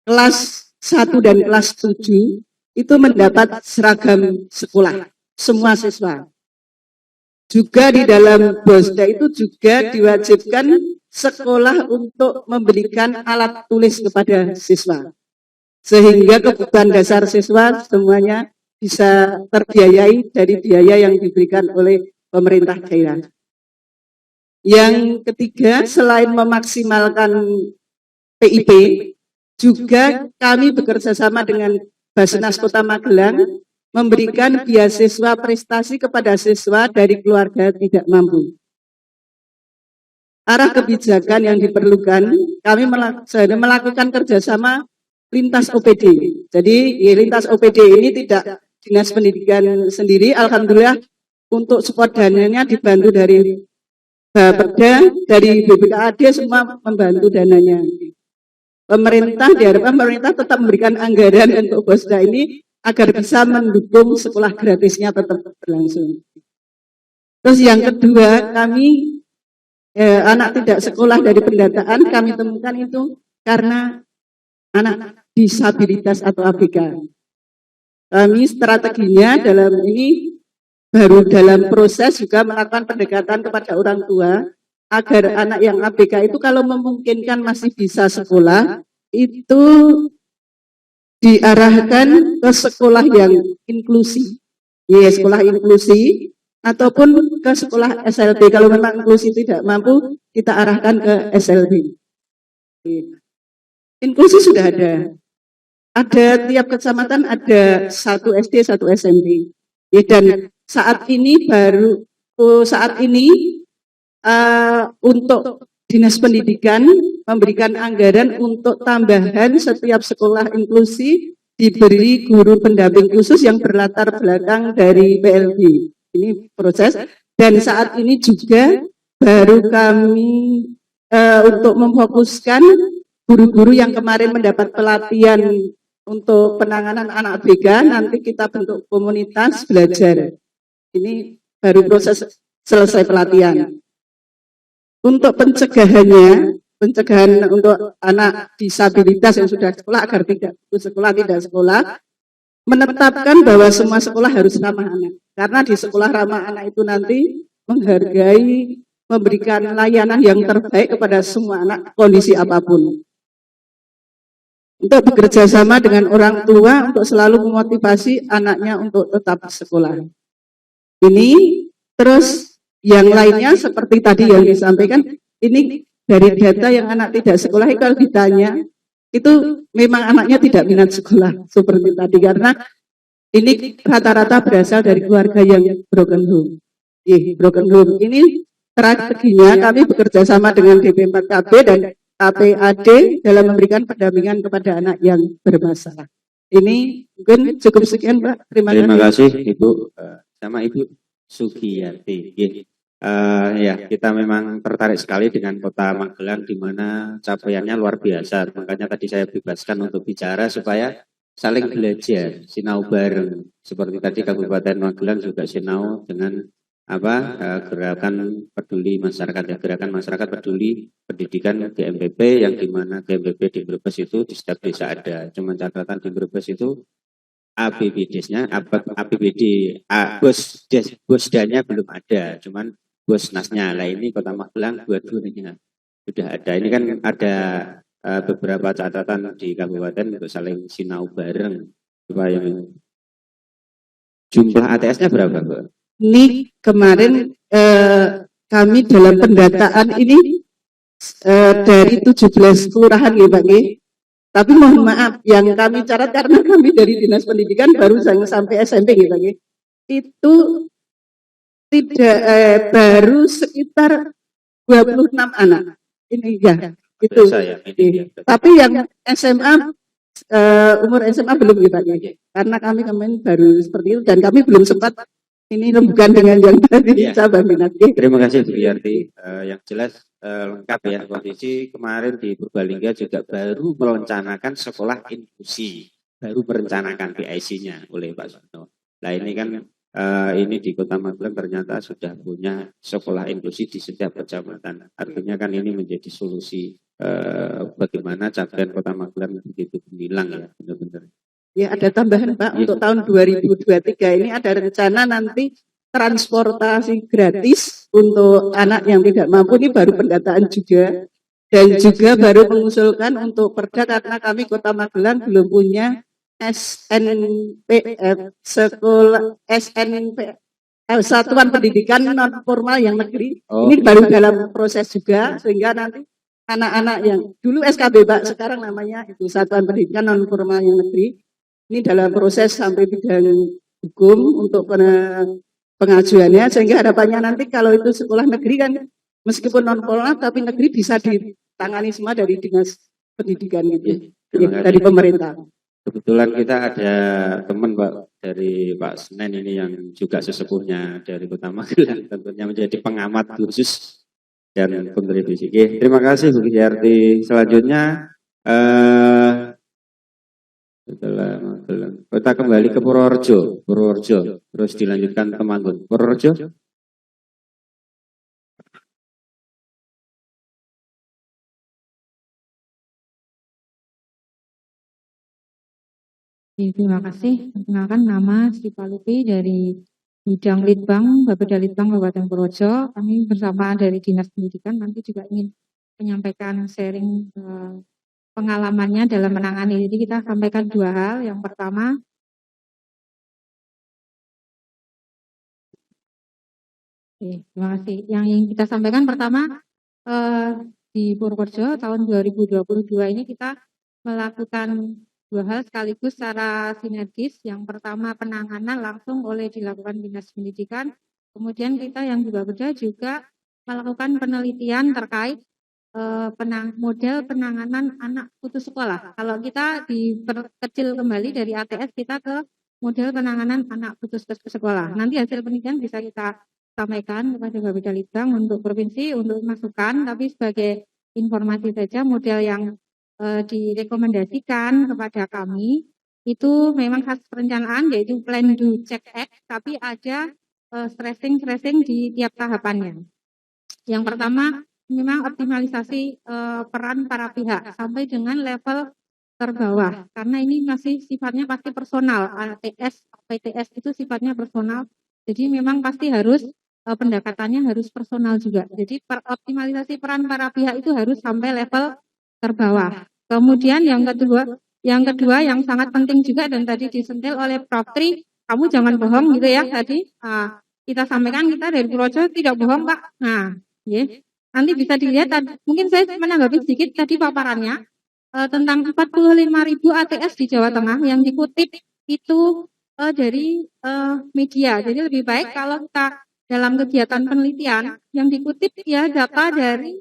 kelas 1 dan kelas 7 itu mendapat seragam sekolah. Semua siswa. Juga di dalam Bosda itu juga diwajibkan sekolah untuk memberikan alat tulis kepada siswa. Sehingga kebutuhan dasar siswa semuanya bisa terbiayai dari biaya yang diberikan oleh pemerintah daerah. Yang ketiga, selain memaksimalkan PIP, juga kami bekerja sama dengan Basnas Kota Magelang memberikan beasiswa prestasi kepada siswa dari keluarga tidak mampu. Arah kebijakan yang diperlukan, kami melakukan kerjasama lintas OPD. Jadi lintas OPD ini tidak Dinas Pendidikan sendiri, alhamdulillah untuk support dananya dibantu dari Bapeda, dari BPKAD semua membantu dananya. Pemerintah diharapkan pemerintah tetap memberikan anggaran untuk Bosda ini agar bisa mendukung sekolah gratisnya tetap berlangsung. Terus yang kedua, kami anak tidak sekolah dari pendataan kami temukan itu karena anak disabilitas atau ABK. Kami strateginya dalam ini baru dalam proses juga melakukan pendekatan kepada orang tua agar anak yang ABK itu kalau memungkinkan masih bisa sekolah itu diarahkan ke sekolah yang inklusi. Sekolah inklusi ataupun ke sekolah SLB. Kalau memang inklusi tidak mampu, kita arahkan ke SLB. Inklusi sudah ada. Ada tiap kecamatan ada 1 SD, 1 SMP. Dan saat ini untuk Dinas Pendidikan memberikan anggaran untuk tambahan setiap sekolah inklusi diberi guru pendamping khusus yang berlatar belakang dari PLB. Ini proses dan saat ini juga baru kami untuk memfokuskan guru-guru yang kemarin mendapat pelatihan untuk penanganan anak ABK, nanti kita bentuk komunitas belajar. Ini baru proses selesai pelatihan. Untuk pencegahan untuk anak disabilitas yang sudah sekolah agar tidak sekolah, menetapkan bahwa semua sekolah harus ramah anak. Karena di sekolah ramah anak itu nanti menghargai, memberikan layanan yang terbaik kepada semua anak kondisi apapun. Untuk bekerja sama dengan orang tua untuk selalu memotivasi anaknya untuk tetap sekolah. Ini Terus yang lainnya seperti tadi yang disampaikan, ini dari data yang anak tidak sekolah itu kalau ditanya, itu memang anaknya tidak minat sekolah seperti tadi karena ini rata-rata berasal dari keluarga yang broken home. Broken home. Ini strateginya kami bekerja sama dengan DP4KB dan KPAD dalam memberikan pendampingan kepada anak yang bermasalah. Ini mungkin cukup sekian, Pak. Terima kasih Ibu sama Ibu Sugiyarti. Ya, kita memang tertarik sekali dengan Kota Magelang di mana capaiannya luar biasa. Makanya tadi saya bebaskan untuk bicara supaya saling belajar, sinau bareng. Seperti tadi Kabupaten Magelang juga sinau dengan gerakan peduli masyarakat, ya, gerakan masyarakat peduli pendidikan GMPP, yang dimana GMPP di Brebes itu di setiap desa ada. Cuma catatan di Brebes itu APBD-nya, Bosdanya belum ada, cuman Bosnasnya. Lah ini Kota Magelang dua-duanya sudah ada. Ini kan ada beberapa catatan di kabupaten untuk saling sinau bareng supaya jumlah ATS-nya berapa, Mbak? Ini kemarin kami dalam pendataan ini dari 17 kelurahan ya Pak. Tapi mohon maaf yang kami catat karena kami dari Dinas Pendidikan baru sampai SMP ya Pak. Itu tidak baru sekitar 26 anak. Ini ya itu. Tapi yang SMA umur SMA belum ya Pak. Karena kami kemarin baru seperti itu dan kami belum sempat ini rembukan dengan yang tadi cabang minat. Terima kasih Bu Yarti. Yang jelas lengkap ya kondisi. Kemarin di Purbalingga juga baru merencanakan sekolah inklusi, baru merencanakan PIC-nya oleh Pak Sono. Nah ini kan ini di Kota Magelang ternyata sudah punya sekolah inklusi di setiap kecamatan. Artinya kan ini menjadi solusi bagaimana capaian Kota Magelang begitu gemilang ya, benar-benar. Ya ada tambahan Pak, untuk tahun 2023 ini ada rencana nanti transportasi gratis untuk anak yang tidak mampu, ini baru pendataan juga. Dan juga baru mengusulkan untuk perda karena kami Kota Magelang belum punya SNPF, Satuan Pendidikan Non Formal yang negeri. Ini baru dalam proses juga, sehingga nanti anak-anak yang dulu SKB Pak, sekarang namanya itu Satuan Pendidikan Non Formal yang negeri. Ini dalam proses sampai bidang hukum untuk pengajuannya, sehingga harapannya nanti kalau itu sekolah negeri kan meskipun non formal tapi negeri bisa ditangani semua dari Dinas Pendidikan gitu, dari pemerintah. Kebetulan kita ada teman Pak dari Pak Senen ini yang juga sesepuhnya dari Kota Magelang, tentunya menjadi pengamat khusus dan kontribusi. Terima kasih Bu Yarti. Selanjutnya setelah Magelang, kita kembali ke Purworejo, terus dilanjutkan Temanggung. Purworejo. Terima kasih. Perkenalkan nama Syifa Lupi dari bidang Litbang, Bapeda Litbang Kabupaten Purworejo. Kami bersama dari Dinas Pendidikan nanti juga ingin menyampaikan sharing pengalamannya dalam menangani. Jadi kita sampaikan dua hal. Yang pertama, terima kasih. Yang ingin kita sampaikan pertama, di Purworejo tahun 2022 ini kita melakukan dua hal sekaligus secara sinergis. Yang pertama penanganan langsung oleh dilakukan Dinas Pendidikan. Kemudian kita yang di Bapeda juga melakukan penelitian terkait model penanganan anak putus sekolah. Kalau kita diperkecil kembali dari ATS kita ke model penanganan anak putus sekolah. Nanti hasil penelitian bisa kita sampaikan kepada Bapeda Litbang untuk provinsi untuk masukan, tapi sebagai informasi saja model yang direkomendasikan kepada kami itu memang khas perencanaan yaitu plan do check act, tapi ada stressing di tiap tahapannya. Yang pertama memang optimalisasi peran para pihak sampai dengan level terbawah, karena ini masih sifatnya pasti personal. ATS, PTS itu sifatnya personal, jadi memang pasti harus pendekatannya harus personal juga. Jadi optimalisasi peran para pihak itu harus sampai level terbawah. Kemudian yang kedua yang sangat penting juga dan tadi disentil oleh Prof Tri, kamu jangan bohong gitu ya tadi. kita sampaikan, kita dari Purworejo tidak bohong Pak. Nah, ya. Nanti bisa dilihat, mungkin saya menanggapi sedikit tadi paparannya tentang 45.000 ATS di Jawa Tengah yang dikutip itu dari media. Jadi lebih baik kalau kita dalam kegiatan penelitian yang dikutip ya data dari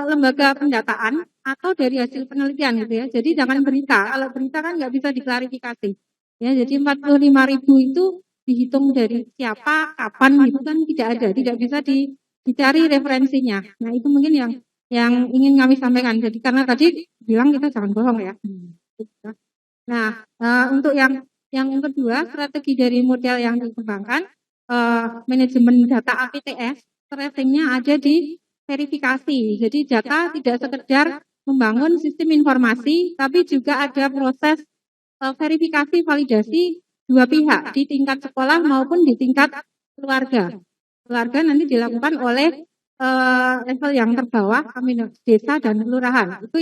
lembaga pendataan atau dari hasil penelitian gitu ya. Jadi jangan berita. Kalau berita kan nggak bisa diklarifikasi. Ya, jadi 45.000 itu dihitung dari siapa, kapan gitu kan tidak ada, tidak bisa dicari referensinya. Nah, itu mungkin yang ingin kami sampaikan. Jadi karena tadi bilang kita jangan bohong ya. Nah, untuk yang kedua, strategi dari model yang dikembangkan, manajemen data APTS, tracing-nya ada di verifikasi. Jadi data tidak sekedar membangun sistem informasi, tapi juga ada proses verifikasi validasi dua pihak di tingkat sekolah maupun di tingkat keluarga. Keluarga nanti dilakukan oleh level yang terbawah, desa dan kelurahan. Itu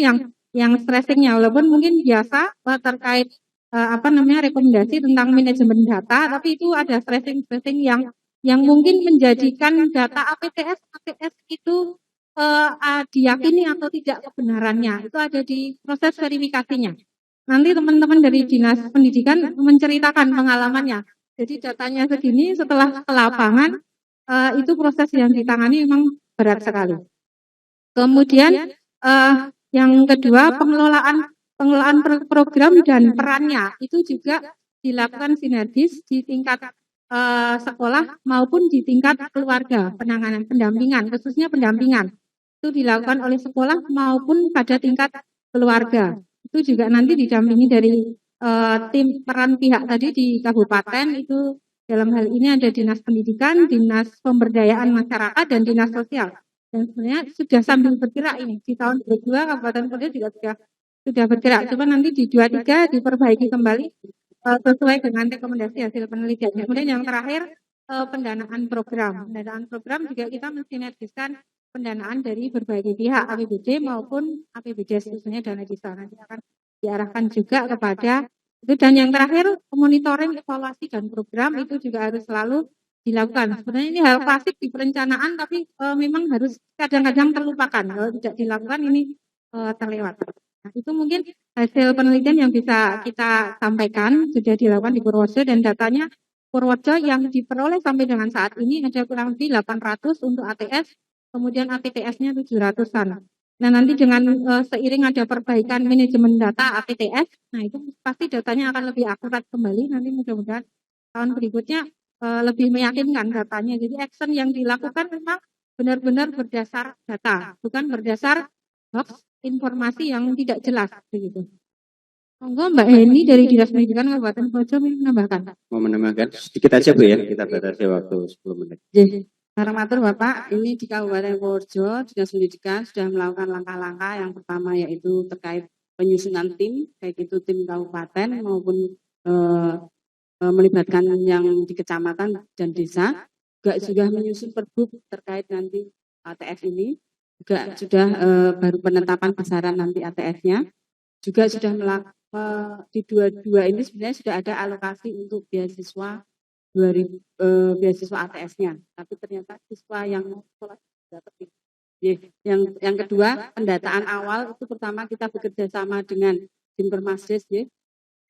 yang stressingnya, walaupun mungkin biasa terkait rekomendasi tentang manajemen data, tapi itu ada stressing yang mungkin menjadikan data APTS itu diyakini atau tidak kebenarannya. Itu ada di proses verifikasinya. Nanti teman-teman dari Dinas Pendidikan menceritakan pengalamannya. Jadi datanya segini, setelah ke lapangan, itu proses yang ditangani memang berat sekali. Kemudian yang kedua, pengelolaan program dan perannya itu juga dilakukan sinergis di tingkat sekolah maupun di tingkat keluarga, penanganan pendampingan, khususnya pendampingan itu dilakukan oleh sekolah maupun pada tingkat keluarga. Itu juga nanti didampingi dari tim peran pihak tadi di kabupaten. Itu dalam hal ini ada Dinas Pendidikan, Dinas Pemberdayaan Masyarakat, dan Dinas Sosial. Dan sebenarnya sudah sambil bergerak ini. Di tahun 2022 Kabupaten Purworejo juga sudah bergerak. Cuma nanti di 23 diperbaiki kembali sesuai dengan rekomendasi hasil penelitian. Kemudian yang terakhir pendanaan program. Pendanaan program juga kita mensinergiskan pendanaan dari berbagai pihak, APBD maupun APBD, khususnya dana desa. Nanti akan diarahkan juga kepada itu. Dan yang terakhir, monitoring, evaluasi, dan program itu juga harus selalu dilakukan. Sebenarnya ini hal klasik di perencanaan, tapi memang harus kadang-kadang terlupakan. Kalau tidak dilakukan ini terlewat. Nah, itu mungkin hasil penelitian yang bisa kita sampaikan, sudah dilakukan di Purworejo, dan datanya Purworejo yang diperoleh sampai dengan saat ini ada kurang lebih 800 untuk ATS, kemudian APTS-nya 700-an. Nah, nanti dengan seiring ada perbaikan manajemen data APTS, nah itu pasti datanya akan lebih akurat kembali. Nanti mudah-mudahan tahun berikutnya lebih meyakinkan datanya. Jadi action yang dilakukan memang benar-benar berdasar data, bukan berdasar hoax, informasi yang tidak jelas begitu. Monggo Mbak Heni dari Dinas Pendidikan Kabupaten Purworejo menambahkan. Mau menambahkan sedikit aja Bu ya, kita batasi waktu 10 menit. Matur Bapak, ini di Kabupaten Purworejo, Dinas Pendidikan sudah melakukan langkah-langkah. Yang pertama yaitu terkait penyusunan tim, baik itu tim kabupaten maupun melibatkan yang di kecamatan dan desa. Juga sudah menyusun perbuk terkait nanti ATS ini. Juga sudah baru penetapan besaran nanti ATS-nya. Juga sudah melakukan di dua ini sebenarnya sudah ada alokasi untuk beasiswa 2000 beasiswa ATS-nya, tapi ternyata siswa yang mau sekolah tidak dapat. Yang kedua, pendataan awal itu pertama kita bekerja sama dengan Dinpermasdes,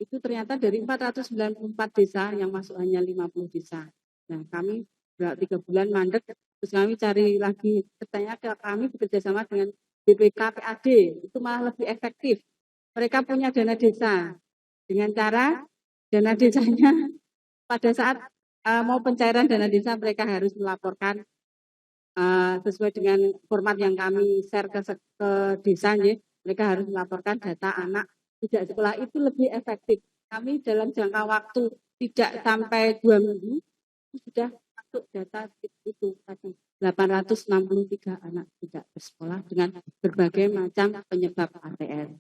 itu ternyata dari 494 desa yang masuk hanya 50 desa. Nah, kami 3 bulan mandek, terus kami cari lagi, ternyata kami bekerja sama dengan BPK PAD, itu malah lebih efektif. Mereka punya dana desa, dengan cara dana desanya pada saat mau pencairan dana desa mereka harus melaporkan sesuai dengan format yang kami share ke desa, mereka harus melaporkan data anak tidak sekolah. Itu lebih efektif. Kami dalam jangka waktu tidak sampai 2 minggu sudah masuk data itu tadi 863 anak tidak bersekolah dengan berbagai macam penyebab ATS.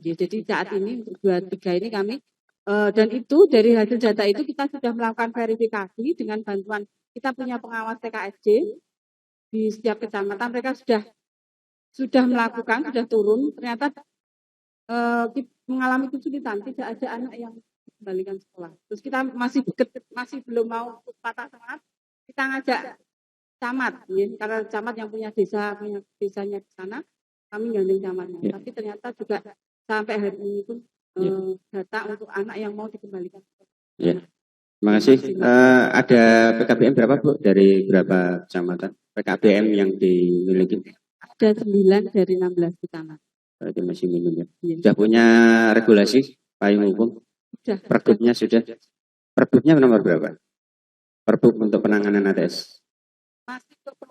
Jadi saat ini untuk 23 ini kami dan itu dari hasil data itu kita sudah melakukan verifikasi dengan bantuan kita punya pengawas TKSD di setiap kecamatan. Mereka sudah melakukan, sudah turun, ternyata mengalami kesulitan, tidak ada anak yang dikembalikan sekolah. Terus kita masih belum mau patah semangat, kita ngajak camat, ya. Karena camat yang punya desanya di sana, kami gandeng camatnya. Ya. Tapi ternyata juga sampai hari ini pun data untuk anak yang mau dikembalikan. Ya. Terima kasih. Ada PKBM berapa Bu? Dari berapa kecamatan? PKBM yang dimiliki? Ada 9 dari 16 kecamatan. Berarti masih minim ya. Iya. Sudah punya regulasi payung hukum? Sudah. Perbuknya sudah. Perbuknya nomor berapa? Perbuk untuk penanganan ATS. Masih tetap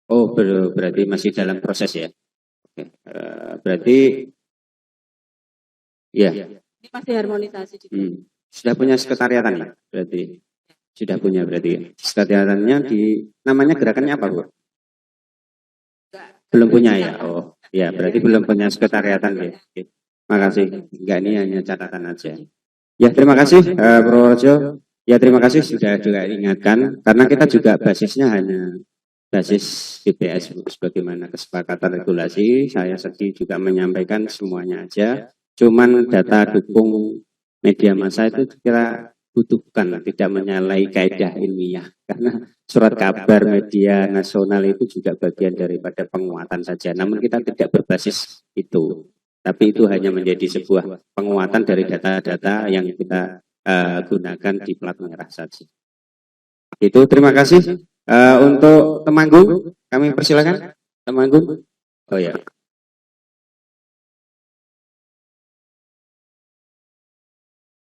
Oh, berarti masih dalam proses ya. Oke. Berarti ya. ini masih harmonisasi juga. Sudah punya sekretariatan ya? Berarti sudah punya berarti. Sekretariatannya namanya gerakannya apa, Bu? Belum punya ya? Oh, ya berarti belum punya sekretariatan ya. Oke. Makasih. Enggak, ini hanya catatan aja. Ya, terima kasih Purworejo. Ya, terima kasih sudah juga ingatkan karena kita juga basisnya hanya basis BPS sebagaimana kesepakatan regulasi. Saya sedih juga menyampaikan semuanya aja. Cuman data dukung media massa itu kira butuhkan, tidak menyalahi kaidah ilmiah. Karena surat kabar media nasional itu juga bagian daripada penguatan saja. Namun kita tidak berbasis itu. Tapi itu hanya menjadi sebuah penguatan dari data-data yang kita gunakan di plat merah saja. Itu terima kasih. Untuk Temanggung, kami persilakan. Temanggung. Oh ya.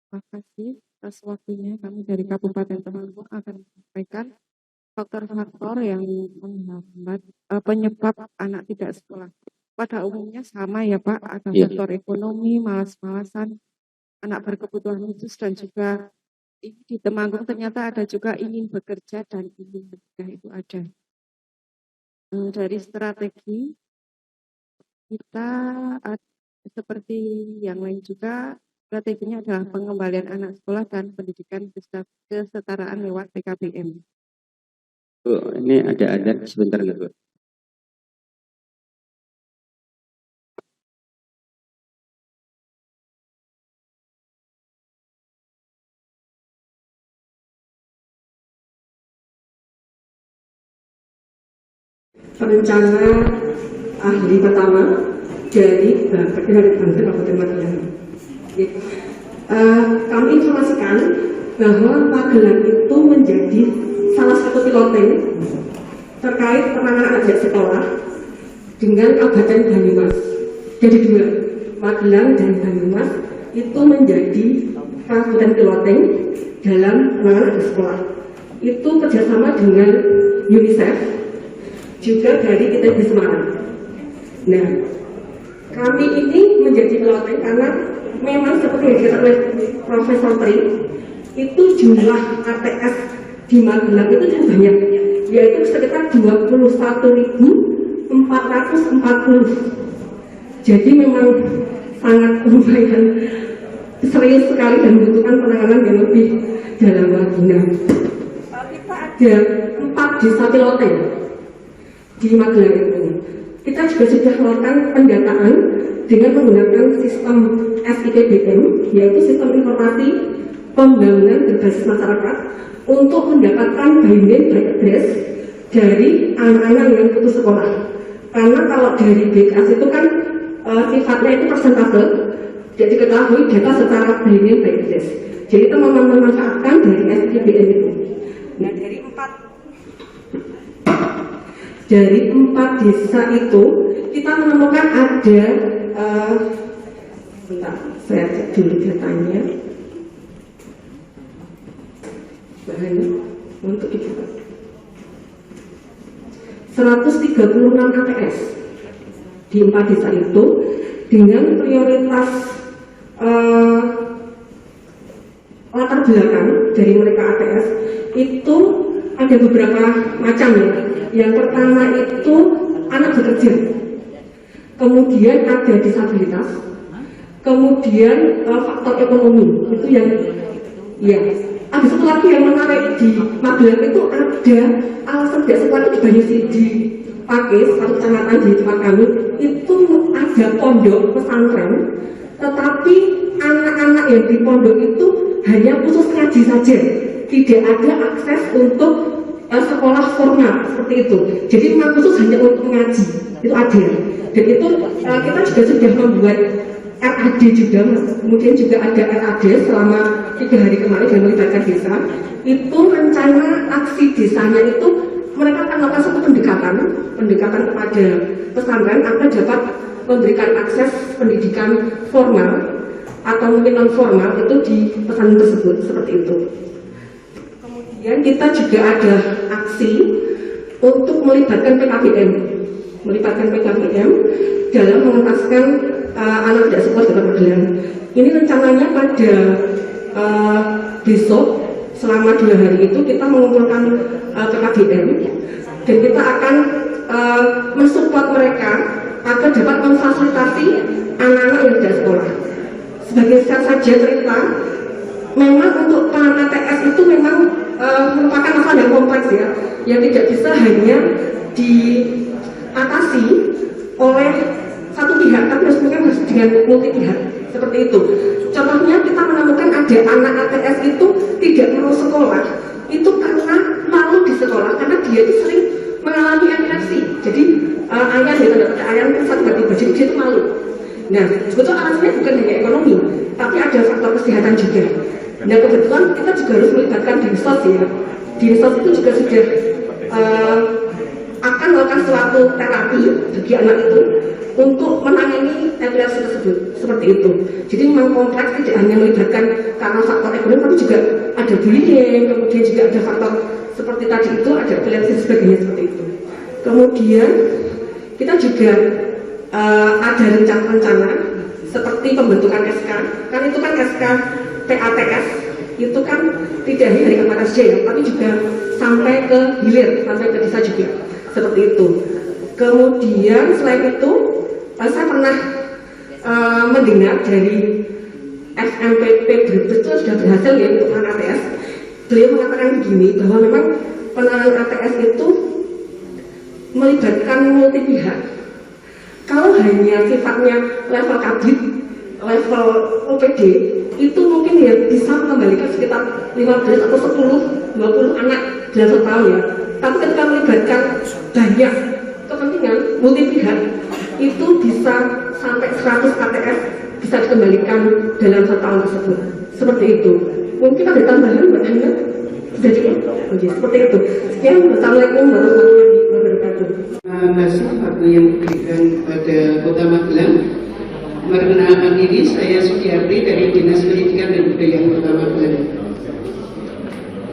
Terima kasih atas waktunya. Kami dari Kabupaten Temanggung akan menyampaikan faktor-faktor yang menghambat penyebab anak tidak sekolah. Pada umumnya sama ya Pak, ada Iya. faktor ekonomi, malas-malasan, anak berkebutuhan khusus dan juga ini di Temanggung ternyata ada juga ingin bekerja dan ingin menikah itu ada. Dari strategi kita seperti yang lain juga strateginya adalah pengembalian anak sekolah dan pendidikan kesetaraan lewat PKBM. Bu, ini ada sebentar nggak Bu? Rencana ahli pertama dari Banten Kabupaten Magelang. Kami informasikan bahwa Magelang itu menjadi salah satu piloting terkait penanganan anak sekolah dengan Kabupaten Banyumas. Jadi dua, Magelang dan Banyumas itu menjadi kabupaten piloting dalam penanganan anak sekolah. Itu kerjasama dengan UNICEF, juga dari ITB Semarang. Nah, kami ini menjadi piloting karena memang seperti yang dikatakan oleh Profesor Tri, itu jumlah ATS di Magelang itu cukup banyak, yaitu sekitar 21.440. Jadi memang sangat lumayan serius sekali dan membutuhkan penanganan yang lebih dalam lagi. Nah, kita ada 4 desa piloting di Magelang itu. Kita juga sudah melakukan pendataan dengan menggunakan sistem SIPBM, yaitu sistem informasi pembangunan berbasis masyarakat, untuk mendapatkan by name by address dari anak-anak yang putus sekolah. Karena kalau dari BKS itu kan sifatnya itu persentase, jadi diketahui data secara by name by address. Jadi teman-teman memanfaatkan dari SIPBM itu. Nah, dari 4 desa itu kita menemukan ada bentar, saya cek dulu datanya bahannya untuk itu 136 ATS di 4 desa itu dengan prioritas latar belakang dari mereka ATS itu ada beberapa macam ya. Yang pertama itu anak bekerja, kemudian ada disabilitas, kemudian faktor ekonomi itu yang ya. Ada satu lagi yang menarik di Magelang itu ada alasan tidak sekolah itu banyak dipakai satu kecamatan di tempat kami itu ada pondok pesantren, tetapi anak-anak yang di pondok itu hanya khusus ngaji saja, tidak ada akses untuk sekolah formal seperti itu. Jadi memang khusus hanya untuk mengaji, itu ada. Dan itu kita juga sudah membuat RAD juga, kemudian juga ada RAD selama 3 hari kemarin yang melibatkan desa. Itu rencana aksi desanya itu mereka akan melakukan satu pendekatan kepada pesantren agar dapat memberikan akses pendidikan formal atau mungkin non formal itu di pesantren tersebut seperti itu. Kemudian kita juga ada aksi untuk melibatkan PKBM dalam mengentaskan anak tidak sekolah dapat Magelang. Ini rencananya pada besok selama 2 hari itu kita mengumpulkan PKBM dan kita akan mensupport mereka agar dapat memfasilitasi anak-anak yang tidak sekolah. Sebagai saja cerita, memang untuk PATS itu memang merupakan masalah yang kompleks ya, yang tidak bisa hanya diatasi oleh satu pihak, tapi harus dengan multi pihak seperti itu. Contohnya kita menemukan ada anak ATS itu tidak mau sekolah, itu karena malu di sekolah, karena dia itu sering mengalami epilepsi. Jadi ayam gitu, ayam pusat tiba-tiba, jadi dia itu malu. Nah, sebetulnya alasannya bukan hanya ekonomi, tapi ada faktor kesehatan juga. Nah, kebetulan kita juga harus melibatkan dinsos ya. Dinsos itu juga sudah akan melakukan suatu terapi bagi anak itu untuk menangani epilepsi tersebut, seperti itu. Jadi memang kompleks, tidak hanya melibatkan karena faktor ekonomi, tapi juga ada bullying, kemudian juga ada faktor seperti tadi itu, ada epilepsi dan sebagainya seperti itu. Kemudian kita juga ada rencana-rencana seperti pembentukan SK, kan itu kan SK PATS itu kan tidak hanya dari kabupaten saja ya, tapi juga sampai ke hilir, sampai ke desa juga seperti itu. Kemudian selain itu saya pernah mendengar dari FMPP Brebes itu sudah berhasil ya untuk penanganan ATS. Beliau mengatakan begini, bahwa memang penanganan ATS itu melibatkan multi pihak. Kalau hanya sifatnya level kabit, level OPD, itu mungkin ya bisa mengembalikan sekitar 15 atau 10, 20 anak dalam setahun ya. Tapi ketika melibatkan banyak kepentingan multi pihak, itu bisa sampai 100 ATS bisa dikembalikan dalam setahun tersebut. Seperti itu. Mungkin ada tambahan Mbak Hana? Sudah cukup? Oke, seperti itu. Sekian, Wassalamualaikum warahmatullahi wabarakatuh. Kasih waktu yang diberikan pada Kota Magelang. Perkenalkan diri, saya Sugiarti dari Dinas Pendidikan dan Kebudayaan Kota Magelang.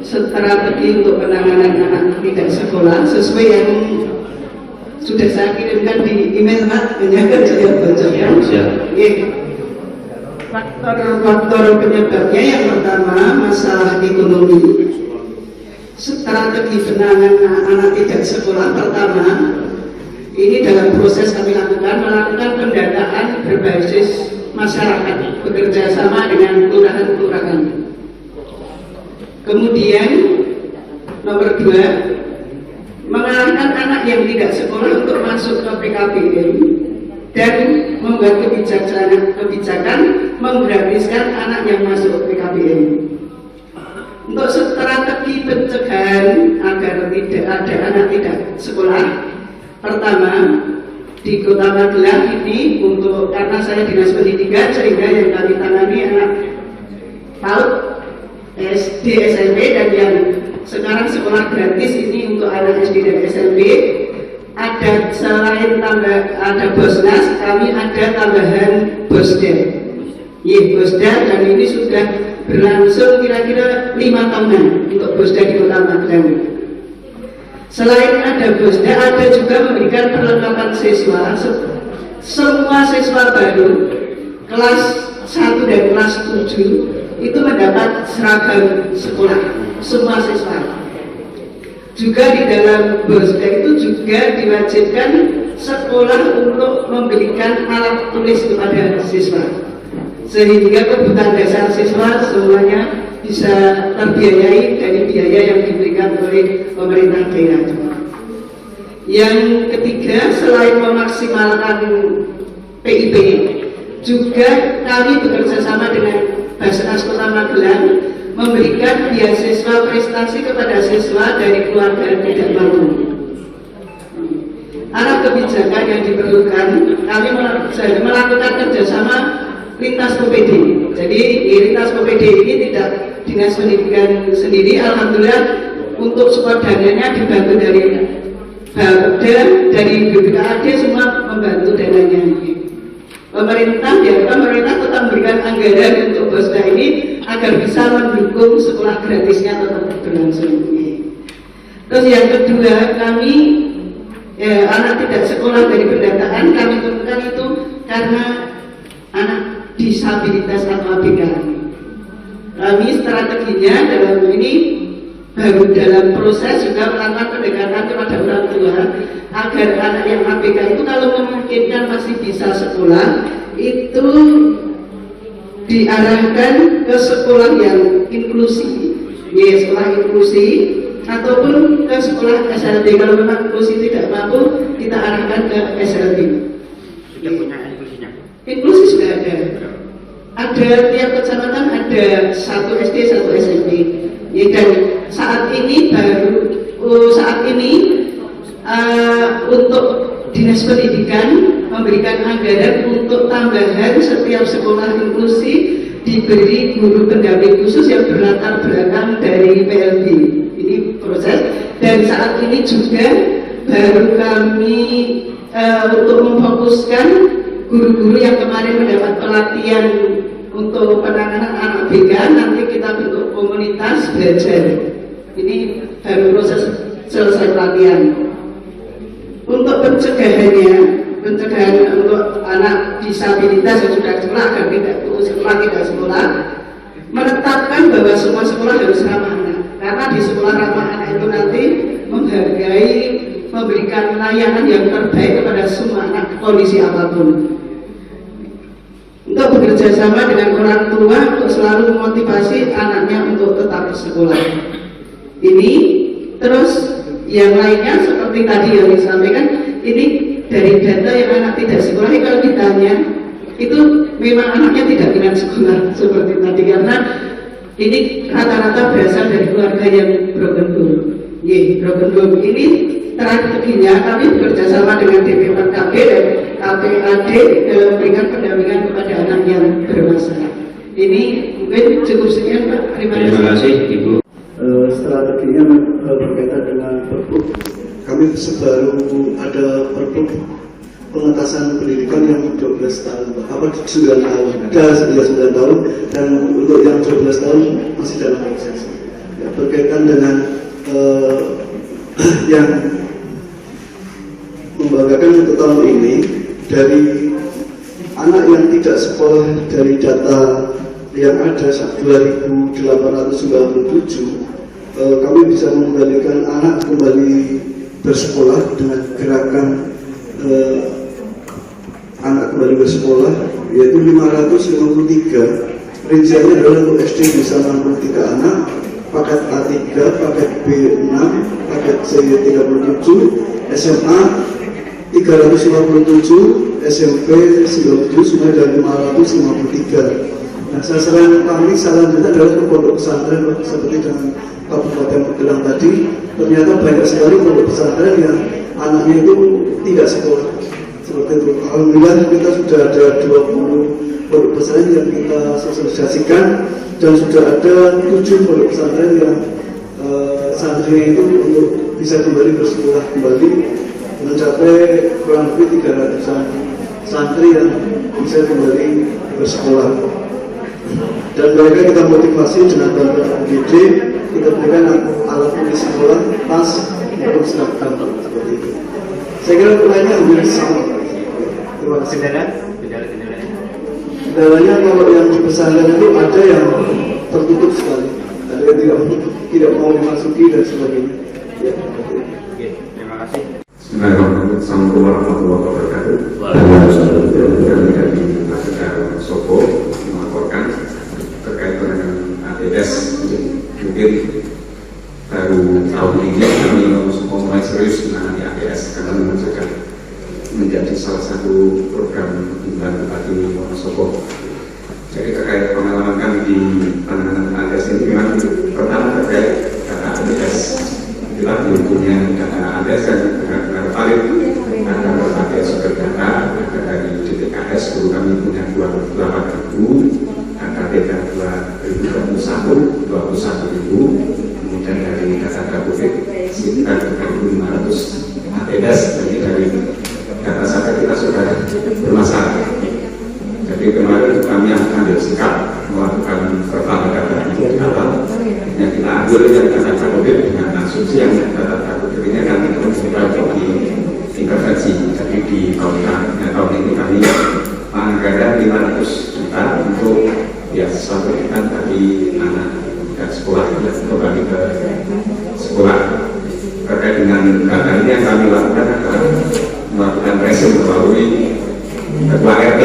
Strategi untuk penanganan anak tidak sekolah sesuai yang sudah saya kirimkan di email Pak, menyangkut saya bacakan. Faktor-faktor penyebabnya yang pertama masalah ekonomi. Strategi penanganan anak tidak sekolah pertama, ini dalam proses kami melakukan pendataan berbasis masyarakat bekerja sama dengan kelurahan-kelurahan. Kemudian nomor 2, mengarahkan anak yang tidak sekolah untuk masuk ke PKBM dan membuat kebijakan menggratiskan anak yang masuk ke PKBM. Untuk strategi pencegahan agar tidak ada anak tidak sekolah, pertama di Kota Magelang ini, untuk karena saya dinas pendidikan sehingga yang kami tangani anak PAUD, SD, SMP, dan yang sekarang sekolah gratis ini untuk anak SD dan SMP. Ada selain ada Bosnas, kami ada tambahan Bosda. Bosda, dan ini sudah berlangsung kira-kira 5 tahunan untuk Bosda di Kota Magelang. Selain ada Bosda, ada juga memberikan perlengkapan siswa. Semua siswa baru kelas 1 dan kelas 7 itu mendapat seragam sekolah, semua siswa. Juga di dalam Bosda itu juga diwajibkan sekolah untuk memberikan alat tulis kepada siswa, sehingga kebutuhan dasar siswa semuanya bisa terbiayai dari biaya yang diberikan oleh pemerintah daerah. Yang ketiga, selain memaksimalkan PIP, juga kami bekerja sama dengan Basnas Kota Magelang memberikan beasiswa prestasi kepada siswa dari keluarga yang tidak mampu. Arah kebijakan yang diperlukan, kami melakukan kerjasama lintas PPD. Jadi di lintas PPD ini tidak dinas pendidikan sendiri, alhamdulillah untuk support dananya dibantu dari Bapeda, dari BPKAD semua membantu dananya. Pemerintah tetap memberikan anggaran untuk BOSDA ini agar bisa mendukung sekolah gratisnya tetap berlangsung. Terus yang kedua, kami anak tidak sekolah dari pendataan kami temukan itu karena anak disabilitas atau ABK. Kami strateginya dalam ini baru dalam proses juga melakukan pendekatan kepada orang tua agar anak yang ABK itu kalau memungkinkan masih bisa sekolah itu diarahkan ke sekolah yang inklusi, sekolah inklusi ataupun ke sekolah SLB. Kalau memang inklusi tidak mampu, kita arahkan ke SLB. Sudah punya inklusinya? Inklusi sudah ada. Ada tiap kecamatan ada 1 SD, 1 SMP. Dan saat ini untuk dinas pendidikan memberikan anggaran untuk tambahan setiap sekolah inklusi diberi guru pendamping khusus yang berlatar belakang dari PLB. Ini proses, dan saat ini juga baru kami untuk memfokuskan guru-guru yang kemarin mendapat pelatihan untuk penanganan anak BK, nanti kita bentuk komunitas belajar. Ini baru proses selesai pelatihan. Untuk pencegahan untuk anak disabilitas yang sudah sekolah agar tidak putus sekolah, tidak sekolah, menetapkan bahwa semua sekolah harus ramah anak. Karena di sekolah ramah anak itu nanti menghargai, memberikan layanan yang terbaik kepada semua anak kondisi apapun. Untuk bekerja sama dengan orang tua untuk selalu memotivasi anaknya untuk tetap sekolah. Ini terus yang lainnya seperti tadi yang disampaikan, ini dari data yang anak tidak sekolah, kalau ditanya itu memang anaknya tidak minat sekolah seperti tadi, karena ini rata-rata berasal dari keluarga yang broken home. Broken home ini strateginya kami bekerja sama dengan DPPKB dan KPAD dalam memberikan pendampingan kepada anak yang bermasalah. Ini mungkin cukup sekian, Pak. Terima kasih, Ibu. Strateginya berkaitan dengan Perpuk. Kami baru ada Perpuk pengetasan pendidikan yang 12 tahun, 9 tahun, ada 9 tahun, dan untuk yang 12 tahun masih dalam proses. Ya, berkaitan dengan yang membanggakan untuk tahun ini, dari anak yang tidak sekolah dari data yang ada 2.897, kami bisa mengembalikan anak kembali bersekolah dengan gerakan anak kembali bersekolah, yaitu 553. Rinciannya adalah untuk SD bisa 63 anak, paket A3, paket B6, paket C37, SMA 357, SMP 97, sudah dari 553. Nah, sasaran kami selanjutnya adalah ke pondok pesantren seperti dengan Kabupaten Magelang tadi. Ternyata banyak sekali pondok pesantren yang anaknya itu tidak sekolah. Seperti itu. Alhamdulillah kita sudah ada 20 pondok pesantren yang kita sosialisasikan, dan sudah ada 7 pondok pesantren yang santri itu untuk bisa kembali bersekolah kembali, mencapai kurang lebih 300-an santri yang bisa kembali bersekolah. Dan mereka kita motivasi dengan bantuan UGD, kita berikan alat tulis sekolah, tas, untuk seragam seperti itu. Saya kira lainnya hampir sama. Terima kasih. Kendalanya kalau yang di pesantren itu ada yang tertutup sekali, ada yang tidak mau dimasuki dan sebagainya. Ya, Terima kasih. Assalamualaikum warahmatullahi wabarakatuh. Dari Masyarakat Sopo melaporkan terkait dengan ATS. Mungkin baru tahun ini kami mulai serius menangani ATS karena memang sudah menjadi salah satu program pembantu Bupati Wonosobo. Jadi terkait pengalaman kami di penanganan ATS ini memang pertama terkait data ADS. Itulah diuntungnya data ADS dan benar-benar valid. Ada berbagai sumber data, ada dari DTKS, dulu kami punya 28.000, data DK 2021, 21.000, kemudian dari data Dapodik sekitar 3.500 ADS, jadi dari data saja kita sudah bermasalah. Jadi kemarin kami ambil sikap melakukan pertanyaan di awal, yang kita ambil yang data Dapodik dengan asumsi yang data Dapodik ini akan kita intervensi. Jadi di tahun ini kami anggaran 500 juta untuk beasiswa pendidikan bagi anak dan sekolah kembali ke sekolah. Terkait dengan data ini yang kami lakukan adalah melakukan resim melalui ketua RT.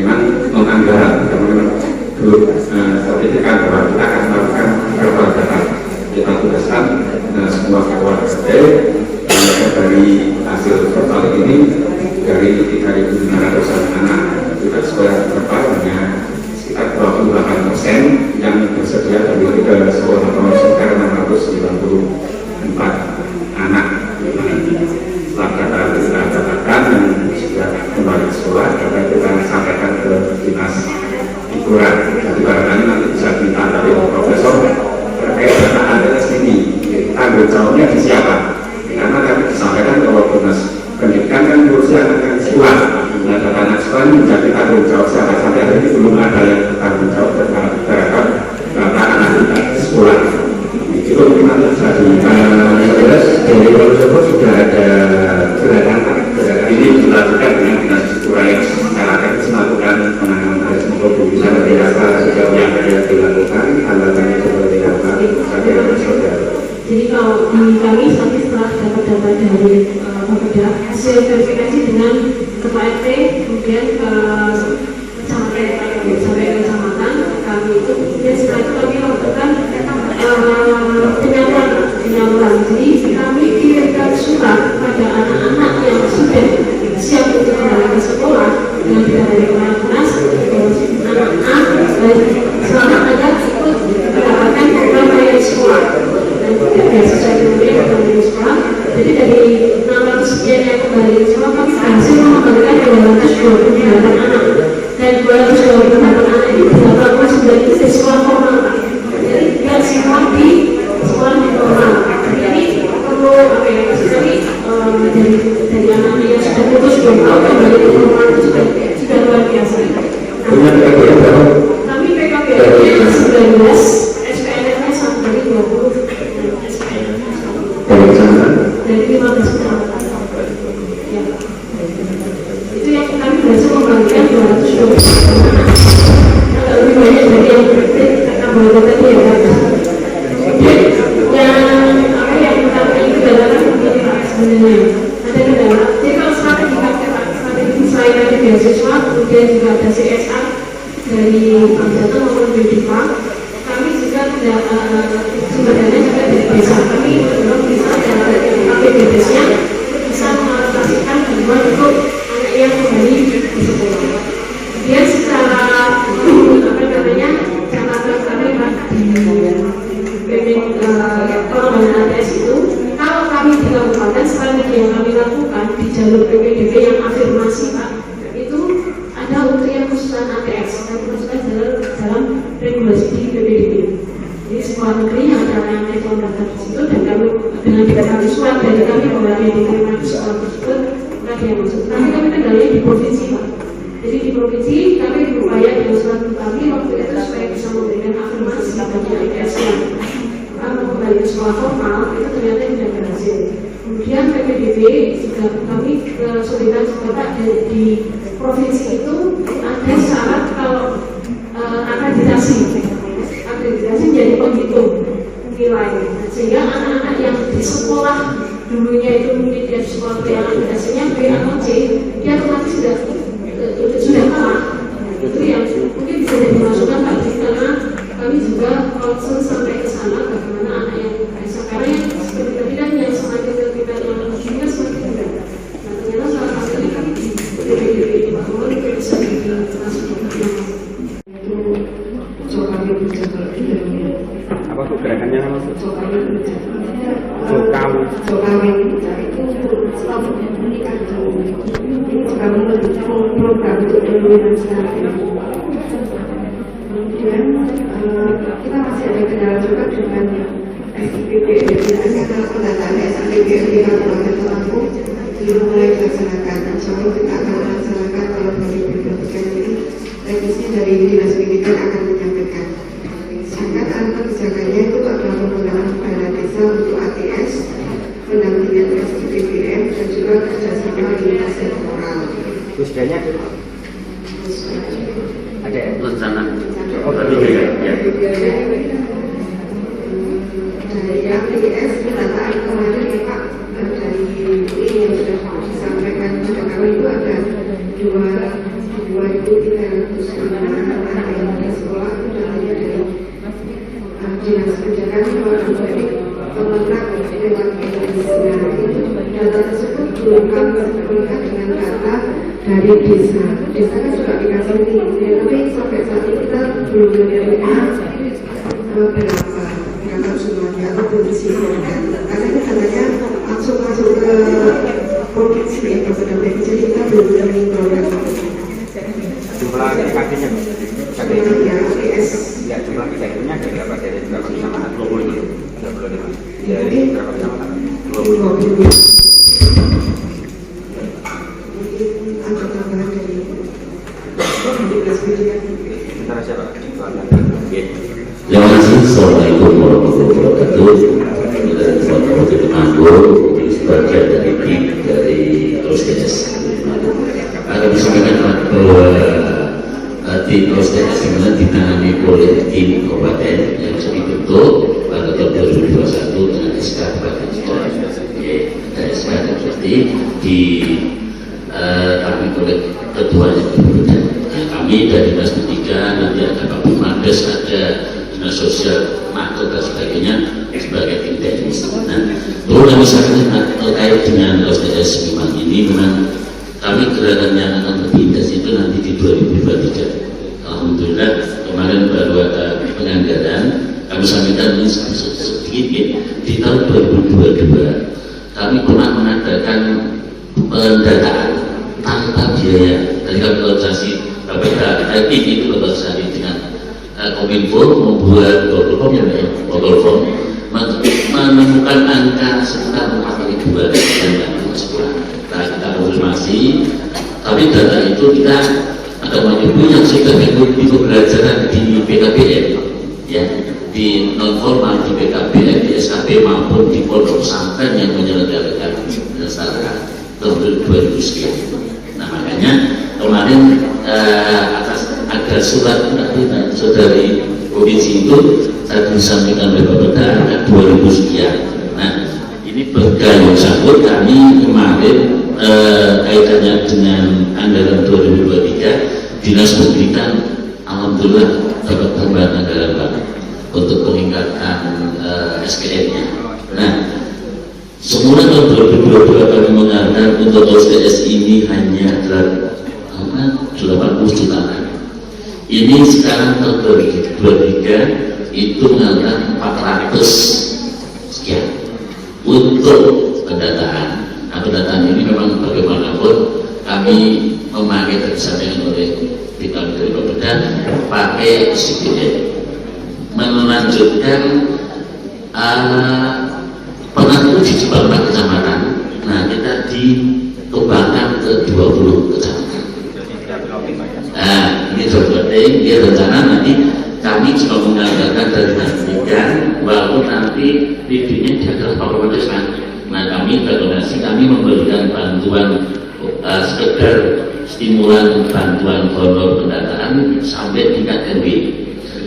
Memang menganggaran teman-teman belum sertifikat bahwa kita akan melakukan beberapa data. Kita tugaskan semua ketua RT dari hasil portal ini dari 3.500 anak tidak sekolah terpapar sekitar 28% yang bersedia kembali ke sekolah atau sekitar 694 anak. Setelah kita dapatkan dan sudah kembali ke sekolah, dapat kita sampaikan ke dinas hiburan. Jadi barangkali nanti bisa minta dari profesor terkait data ADS ini, tanggung jawabnya di siapa? Karena kami disampaikan bahwa dinas pendidikan kan ngurusi anak sekolah. Nah, data anak sekolah ini menjadi tanggung jawab siapa? Sampai hari ini belum ada yang tanggung jawab terhadap data anak sekolah. Itu gimana tadi? Jelas dari tersebut sudah ada gerakan ini dilakukan dengan dinas hiburan yang secara teknis melakukan penanganan ADS untuk bisa berapa sejauh yang ada dilakukan hal-halnya seperti apa? Saya saudara. Jadi kalau di kami sampai setelah dapat data dari Bapeda, hasil verifikasi dengan ketua RT, kemudian sampai kecamatan, kami itu kemudian setelah itu kami lakukan penyaluran. Jadi kami kirimkan surat pada anak-anak yang sudah siap untuk kembali ke sekolah dengan kita dari Kemenkes, anak-anak selamat agar ikut mendapatkan program layanan sekolah. Beasiswa kemudian kembali ke sekolah. Jadi dari 600 sekian yang kembali ke sekolah, kami berhasil mengembalikan 228 anak, dan 228 anak ini 89 itu di sekolah formal. Jadi tidak semua di sekolah formal. Jadi perlu apa ya? Dari anak-anak yang sudah putus 2 tahun kembali ke formal itu sudah luar biasa. Kami PKBM-nya 19, SPNF-nya sampai dari 20. Dari 15 tahun. Ya. Itu yang kami berhasil membagikan 220 agak lebih banyak dari yang praktik karena tadi ya Pak. Kemudian yang apa yang utama itu adalah begini Pak sebenarnya ada kendala. Jadi kalau strategi strategi selain dari beasiswa, kemudian juga ada CSR dari Bank Jateng maupun BDIPA, kami juga tidak sumber dana juga dari desa. Kami belum bisa dari APBDes-nya bisa mengalokasikan bantuan untuk anak yang kembali di sekolah. Kemudian secara apa namanya catatan kami Pak di pengembangan ADS itu, kalau kami di kabupaten strategi yang kami lakukan di jalur PPDB yang afirmasi Pak, itu ada untuk yang khususan ADS dan khususnya dalam regulasi di PPDB. Jadi sekolah negeri yang ada yang mendaftar di situ, dan kami dengan dikasih surat dari kami bahwa dia diterima di sekolah tersebut, maka dia masuk. Tapi kami kendalanya di provinsi Pak. Jadi di provinsi kami berupaya dengan surat kami waktu itu supaya bisa memberikan afirmasi bagi ADS yang mau kembali ke sekolah formal, itu ternyata tidak berhasil. Kemudian PPDB juga kami kesulitan juga di provinsi itu ada syarat kalau akreditasi menjadi penghitung nilai, sehingga anak-anak yang di sekolah dulunya itu mungkin dia sekolah yang akreditasinya B atau C, dia otomatis sudah kalah. Itu yang mungkin bisa jadi masukan Pak, karena kami juga concern sampai ke sana bagaimana anak yang karena yang seperti tadi kan yang semakin kita yang juga semakin muda. Nah ternyata salah satunya kan di PPDB di Bawah itu bisa dimasukkan itu coba kami berjalan Jokawin itu stop menikah dulu. Ini juga mendukung program untuk eliminasi. Kemudian kita masih ada kendala juga dengan SPPD karena pendataan SPPD di Kabupaten Lampung belum mulai dilaksanakan. Insya Allah kita akan melaksanakan kalau berikutnya ini revisi dari Dinas Pendidikan akan menyampaikan. Sedangkan anak kebijakannya itu adalah penggunaan dana desa untuk ATS, pendampingan SPPDM dan juga kerjasama dengan sektoral. Kusdanya ada rencana. Oh, dari ATS pendataan kemarin ya Pak, dari ini yang sudah disampaikan pada kami itu ada 2.300 anak yang di sekolah itu datanya dari Dinas Pendidikan dari Kementerian lewat data tersebut belum kami sempurnakan dengan data dari desa. Desa kan juga dikasih ini, tapi sampai saat ini kita belum menerima berapa semuanya atau posisinya. Karena ini katanya langsung masuk ke provinsi ya Kabupaten, jadi kita belum menerima program. Jumlah kakinya ya ATS. Ya, jumlah kakinya ada berapa dari berapa kecamatan? 25. Dari berapa kecamatan? 20. Ada tambahan dari Dinas Pendidikan. Sementara siapa? Terima kasih. Assalamualaikum warahmatullahi wabarakatuh. Kita Kabupaten Temanggung sebagian dari tim dari OSDS. Ada disampaikan bahwa tim OSDS dimana ditangani oleh tim kabupaten yang dibentuk pada tahun 2021 dengan SK Kabupaten Sekolah. Dan SK seperti ditangani oleh ketuanya berbeda. Kami dari Dinas Pendidikan, nanti ada Pak Bumades, ada Dinas Sosial, Makro dan sebagainya sebagai tim teknis. Nah, perlu kami sampaikan terkait dengan OSDS memang ini memang kami gerakan yang akan lebih intens itu nanti di 2023. Alhamdulillah kemarin baru ada penganggaran, kami sampaikan ini sedikit ya. Di tahun 2022 kami pernah mengadakan pendataan tanpa biaya dari organisasi BPK itu bersama dengan Kominfo membuat Google Form ya, Google Form menemukan angka sekitar 4.000 dan sekolah. Kita konfirmasi, tapi data itu kita ada menyebut yang sudah mengikuti pembelajaran di PKBM, ya, di non formal di PKBM, di SKB maupun di pondok pesantren yang menyelenggarakan berdasarkan tahun 2000 sekian. Nah makanya kemarin atas ada surat dari saudari provinsi itu saya disampaikan oleh Bapak angka 2000 sekian. Nah ini bergaya sambut kami kemarin kaitannya dengan anggaran 2023 Dinas Pendidikan alhamdulillah dapat tambahan anggaran Pak untuk peningkatan SPM-nya. Nah semula tahun 2022 kami menganggarkan untuk OSDS ini hanya 80 jutaan. Ini sekarang tahun 2023 itu menganggarkan 400 sekian untuk pendataan. Nah, pendataan ini memang bagaimanapun kami memakai tersampaikan oleh kami dari Bapeda pakai CPN melanjutkan pernah itu di beberapa kecamatan. Nah kita dikembangkan ke 20 kecamatan. Nah ini penting, dia rencana nanti kami juga menganggarkan dari pendidikan walaupun nanti bibitnya di atas Pak. Nah kami berdonasi, kami memberikan bantuan sekedar stimulan bantuan honor pendataan sampai tingkat RW.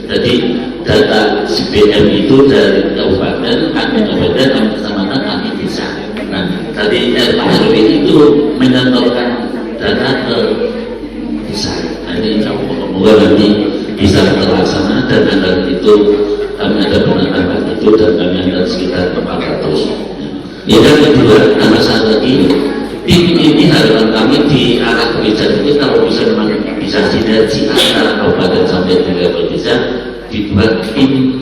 Jadi data CPM itu dari kabupaten, kami kabupaten, kami kecamatan, kami desa. Nah tadi RW itu menyetorkan data ke desa. Nah ini semoga nanti bisa terlaksana dan anggaran itu kami ada penambahan itu dan kami ada sekitar 400. Yang kedua, nama saya lagi, tim ini harapan kami di arah kebijakan itu kalau bisa memang bisa sinergi antara kabupaten sampai di level desa, dibuat tim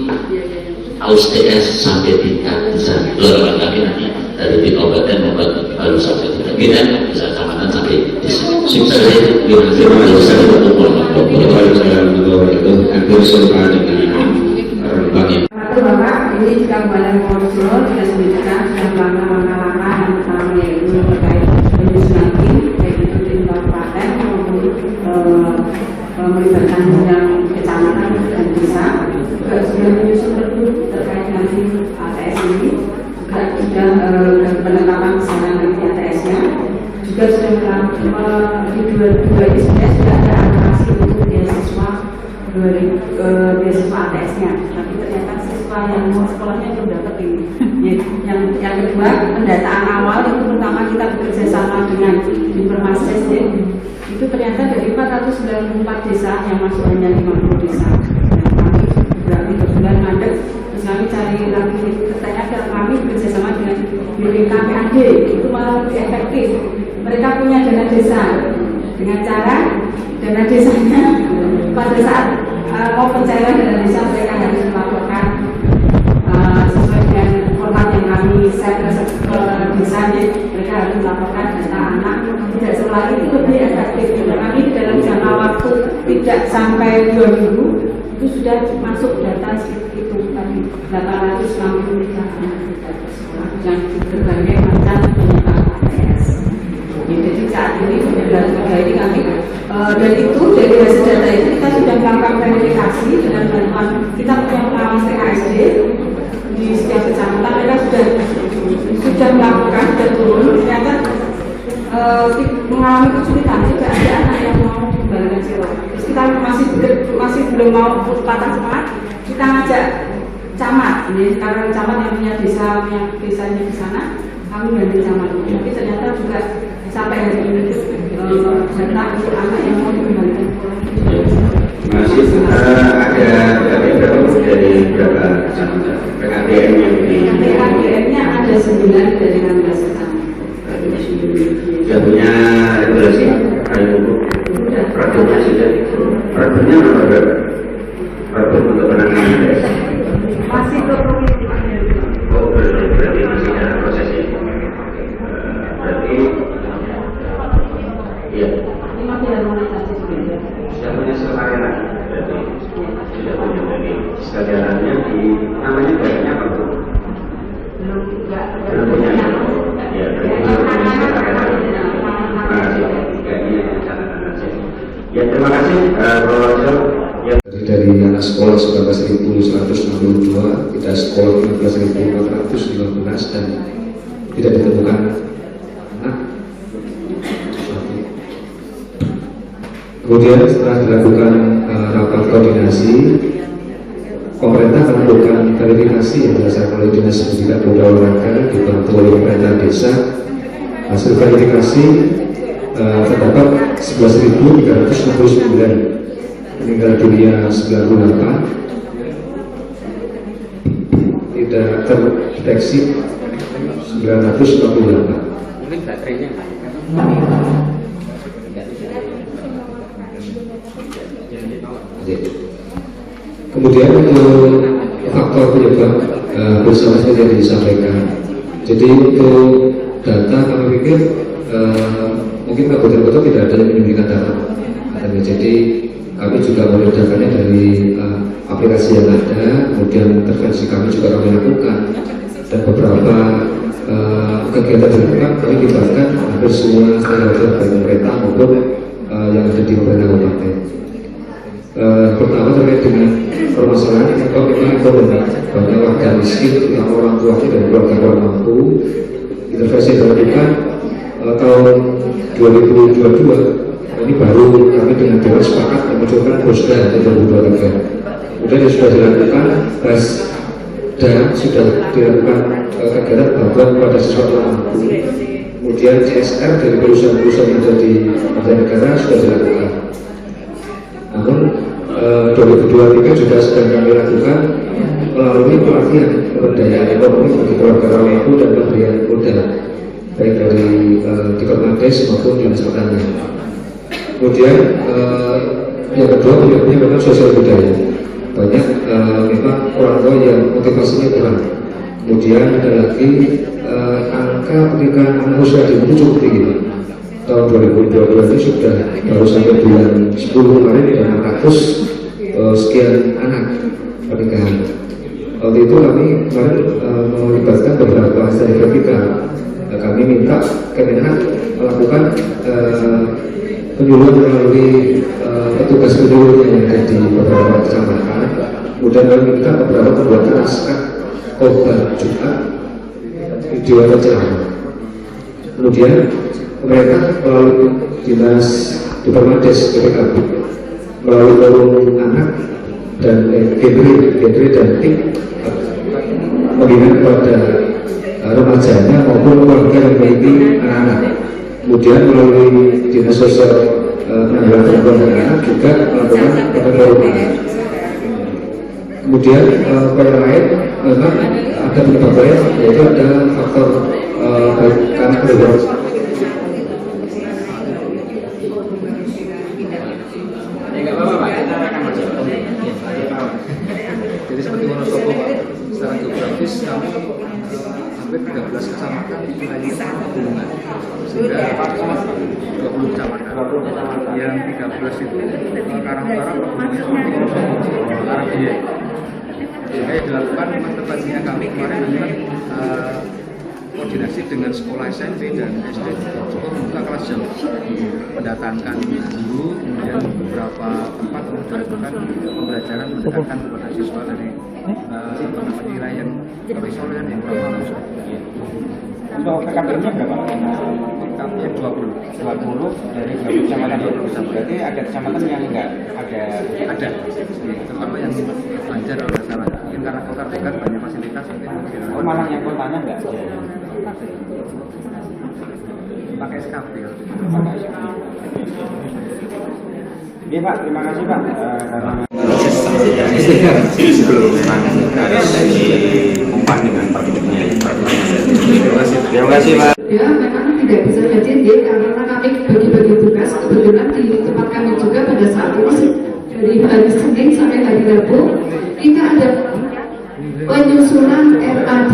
AUS-TS sampai tingkat bisa harapan kami nanti dari tim kabupaten membuat baru sampai tingkat dan bisa kecamatan sampai desa. Sukses Terima kasih. Hampir serupa dengan Bang Ibu. Bapak, ini juga Badan Kontrol sudah sebutkan sudah langkah-langkah yang pertama yaitu terkait legislatif, baik itu tim kabupaten maupun melibatkan yang kecamatan dan desa. Juga sudah menyusun terkait nanti ATS ini, juga sudah penetapan pesanan nanti ATS-nya. Juga sudah di 2022 ini sudah ada alokasi untuk beasiswa beasiswa ATS-nya, tapi ternyata siswa yang mau sekolahnya belum dapat ini. Yang kedua, pendataan awal itu pertama kita bekerja sama dengan Informasi Sesdin, itu ternyata dari 494 desa yang masuk hanya 50 desa. Dan kami berarti berbulan mandek, terus kami cari lagi, ternyata kami bekerja sama dengan BPKPAD, itu malah lebih efektif. Mereka punya dana desa dengan cara dana desanya pada saat mau pencairan dana desa mereka harus melaporkan sesuai dengan format yang kami set ke desanya, mereka harus melaporkan data anak. Tidak setelah itu lebih efektif. Kami dalam jangka waktu tidak sampai 2 minggu itu sudah masuk data itu tadi 863 anak yang berbagai macam penyebab ATS. Jadi saat ini sudah 3 ini kami dan itu dari hasil data itu kita sudah melakukan verifikasi dengan bantuan kita punya pengawas TKSD di setiap kecamatan. Mereka sudah melakukan dan turun, ternyata mengalami kesulitan, juga ada anak yang mau kembalikan siro. Terus kita masih belum mau patah semangat, kita ngajak camat, ini karena camat yang punya desanya di sana, kami ganti camat. Tapi ternyata juga sampai hari ini data untuk anak yang mau dikembalikan. Masih ada berapa dari berapa kecamatan PKBM yang di PKBM-nya ada 9 dari 16 kecamatan. Sudah punya regulasi peraturan sudah peraturannya berapa? Peraturan untuk penanganan ATS masih berarti masih dalam prosesnya. Berarti iya sudah punya sekretariat, berarti sudah punya dari sekretariatnya di namanya kayaknya apa tuh? Belum punya. Ya, terima kasih Prof. Dari anak sekolah 19.162, tidak sekolah 15.415 dan tidak ditemukan anak. Kemudian setelah dilakukan rapat koordinasi, pemerintah melakukan verifikasi yang dilaksanakan oleh Dinas Pendidikan Pemuda Olahraga dibantu oleh pemerintah desa. Hasil verifikasi terdapat 11.369, meninggal dunia 98, tidak terdeteksi 948. Mungkin baterainya. Kemudian untuk faktor penyebab bersama saja disampaikan. Jadi untuk data kami pikir mungkin kabupaten kota tidak ada yang menyembunyikan data. Jadi kami juga melihat datanya dari aplikasi yang ada, kemudian intervensi kami juga kami lakukan, dan beberapa kegiatan dilakukan kami libatkan hampir semua stakeholder baik pemerintah maupun yang ada di pemerintah kabupaten. Pertama terkait dengan permasalahan yang memang ekonomi, banyak warga miskin, yang orang tuanya dan keluarga kurang mampu. Intervensi dilakukan tahun 2022. Ini baru kami dengan Dewan sepakat memunculkan Bosda 2023. Kemudian sudah dilakukan tes dan sudah dilakukan kegiatan bantuan kepada siswa mampu. Kemudian CSR dari perusahaan-perusahaan yang ada di negara sudah dilakukan. Namun 2023 juga sedang kami lakukan melalui pelatihan pemberdayaan ekonomi bagi keluarga mampu dan pemberian modal baik dari Dikornades maupun Dinas Pertanian. Kemudian yang kedua penyebabnya memang sosial budaya. banyak memang orang tua yang motivasinya kurang. Kemudian ada lagi angka pernikahan anak usia dini itu cukup tinggi. Tahun 2022 ini sudah baru sampai bulan 10 kemarin ada 600 sekian anak pernikahan. Waktu itu kami kemarin melibatkan beberapa stakeholder kita. Kami minta Kemenhak melakukan penyuluhan melalui petugas penyuluh yang ada di beberapa kecamatan. Kemudian kami minta beberapa pembuatan naskah khotbah Jumat video atau ceramah. Kemudian pemerintah melalui dinas Dipermades PPKB melalui forum anak dan genre dan tim mengingat kepada remajanya maupun keluarga yang memiliki anak-anak. Kemudian melalui dinas sosial penanggulangan perempuan dan anak juga melakukan penanggulangan. Kemudian yang lain memang ada penyebab lain, yaitu ada faktor karena kedua. Jadi seperti Wonosobo Pak, secara geografis kami hampir 13 kecamatan wilayahnya pegunungan, sehingga 20 kecamatan. Yang 13 itu Karang Utara pegunungannya seperti Wonosobo, Karang Dieng. Sehingga yang dilakukan memang tempatnya kami kemarin dengan koordinasi dengan sekolah SMP dan SD untuk membuka kelas jam, mendatangkan guru, kemudian beberapa tempat untuk dilakukan pembelajaran mendekatkan kepada siswa dari wilayah yang terisolir yang kurang masuk. Untuk PKB-nya berapa? PKB 20 dari 20 kecamatan. Berarti ada kecamatan yang enggak ada. Terutama yang Banjar kalau nggak salah. Mungkin karena kota dekat banyak fasilitas. Oh, malah yang kotanya enggak? Pakai SKP. Iya Pak, terima kasih Pak. Sebelum harus diumpan dengan perhidupnya. Terima kasih Pak. Ya, memang tidak bisa jadi karena kami bagi-bagi tugas. Kebetulan di tempat kami juga pada saat ini dari hari Senin sampai hari Rabu kita ada penyusunan RAD,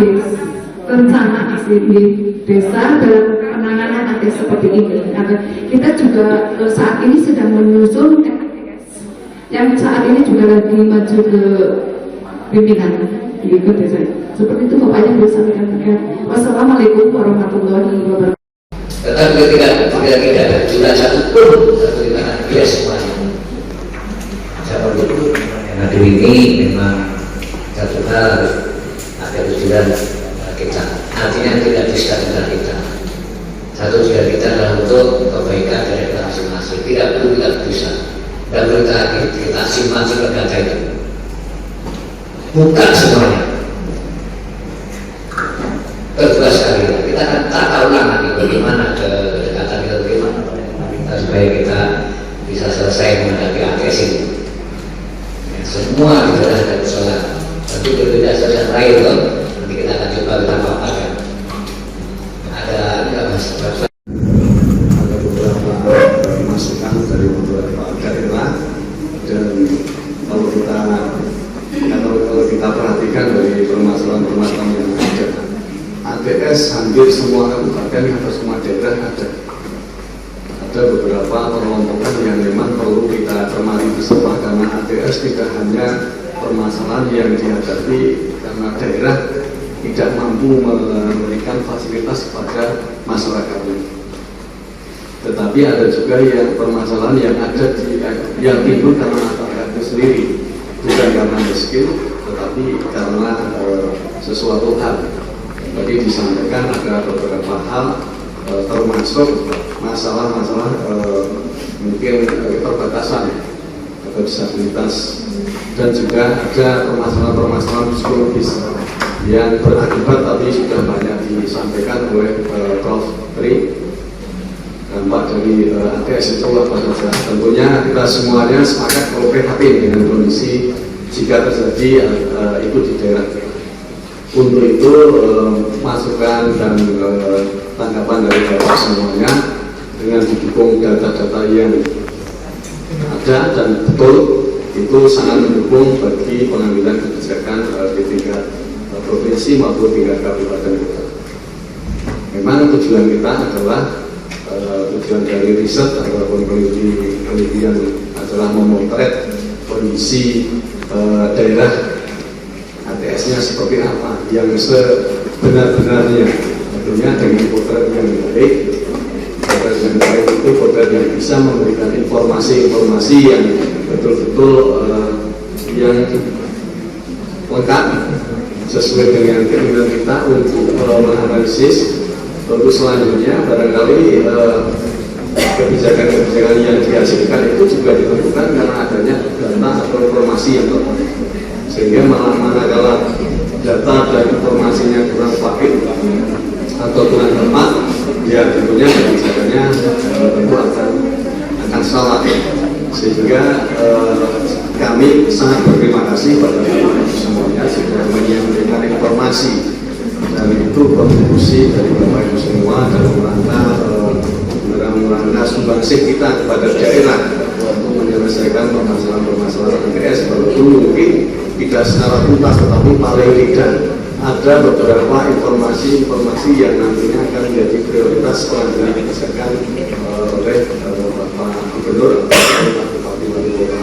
rencana di desa dalam penanganan AD seperti ini. Kita juga saat ini sedang menyusun yang saat ini juga lagi maju ke pimpinan di desa. Seperti itu Bapak yang bisa sampaikan. Wassalamualaikum warahmatullahi wabarakatuh. Tetapi tidak ada jumlah satu pun satu di tanah dia semuanya. Siapa dulu yang hadir ini memang satu hal ada tujuan kita. Artinya tidak bisa kita. Satu tujuan kita adalah untuk kebaikan dari masing-masing. Tidak perlu kita bisa. Dan kita simpan sebagai data itu. Buka semuanya. Kedua sekali kita akan tata ulang lagi bagaimana kedekatan kita bagaimana supaya kita bisa selesai menghadapi AKS ini. Ya, semua kita ada persoalan, tapi berbeda saja lain loh. Nanti kita akan coba kita paparkan. Ada masalah. Ada beberapa masukan dari beberapa daerah dan kalau kita perhatikan dari permasalahan-permasalahan yang ada. ATS hampir semua kabupaten atau semua daerah ada. Ada beberapa kelompokan yang memang perlu kita cermati bersama karena ATS tidak hanya permasalahan yang dihadapi karena daerah tidak mampu memberikan fasilitas kepada masyarakatnya. Tetapi ada juga yang permasalahan yang ada yang timbul karena masyarakat itu sendiri, bukan karena miskin, tetapi karena sesuatu hal. Tadi disampaikan ada beberapa hal termasuk masalah-masalah mungkin keterbatasan atau disabilitas dan juga ada permasalahan-permasalahan psikologis yang berakibat tadi sudah banyak disampaikan oleh Prof. Tri. Dampak dari ATS itu apa saja. Tentunya kita semuanya sepakat kalau prihatin dengan kondisi jika terjadi itu di daerah kita. Untuk itu masukan dan tanggapan dari Bapak semuanya dengan didukung data-data yang ada dan betul itu sangat mendukung bagi pengambilan kebijakan di tingkat provinsi maupun tingkat kabupaten kota. Memang tujuan kita adalah tujuan dari riset ataupun penelitian adalah memotret kondisi daerah ATS-nya seperti apa yang sebenar-benarnya, tentunya dengan potret yang baik. Potret yang baik itu potret yang bisa memberikan informasi-informasi yang betul-betul yang lengkap sesuai dengan keinginan kita untuk menganalisis. Lalu selanjutnya barangkali kebijakan-kebijakan yang dihasilkan itu juga ditentukan karena adanya data atau informasi yang tepat, sehingga manakala data dan informasinya kurang valid atau kurang tepat, ya tentunya kebijakannya tentu akan salah. Sehingga kami sangat berterima kasih pada semuanya sudah menyampaikan informasi, dan itu kontribusi dari Bapak Ibu semua dalam rangka sumbangsih kita kepada daerah untuk menyelesaikan permasalahan-permasalahan ATS. Walaupun mungkin tidak secara tuntas, tetapi paling tidak ada beberapa informasi yang nantinya akan menjadi prioritas pengambilan kebijakan oleh Bapak Gubernur atau Bupati Wali Kota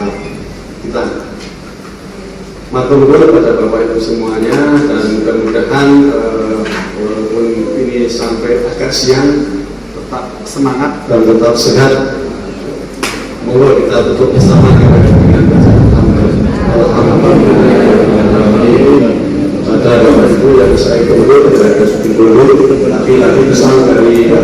kita. Matur nuwun kepada Bapak Ibu semuanya, dan mudah-mudahan walaupun ini sampai agak siang tetap semangat dan tetap sehat. Monggo kita tutup bersama dengan pada Bapak Ibu yang saya kemudian tidak ada dulu, tapi pesan dari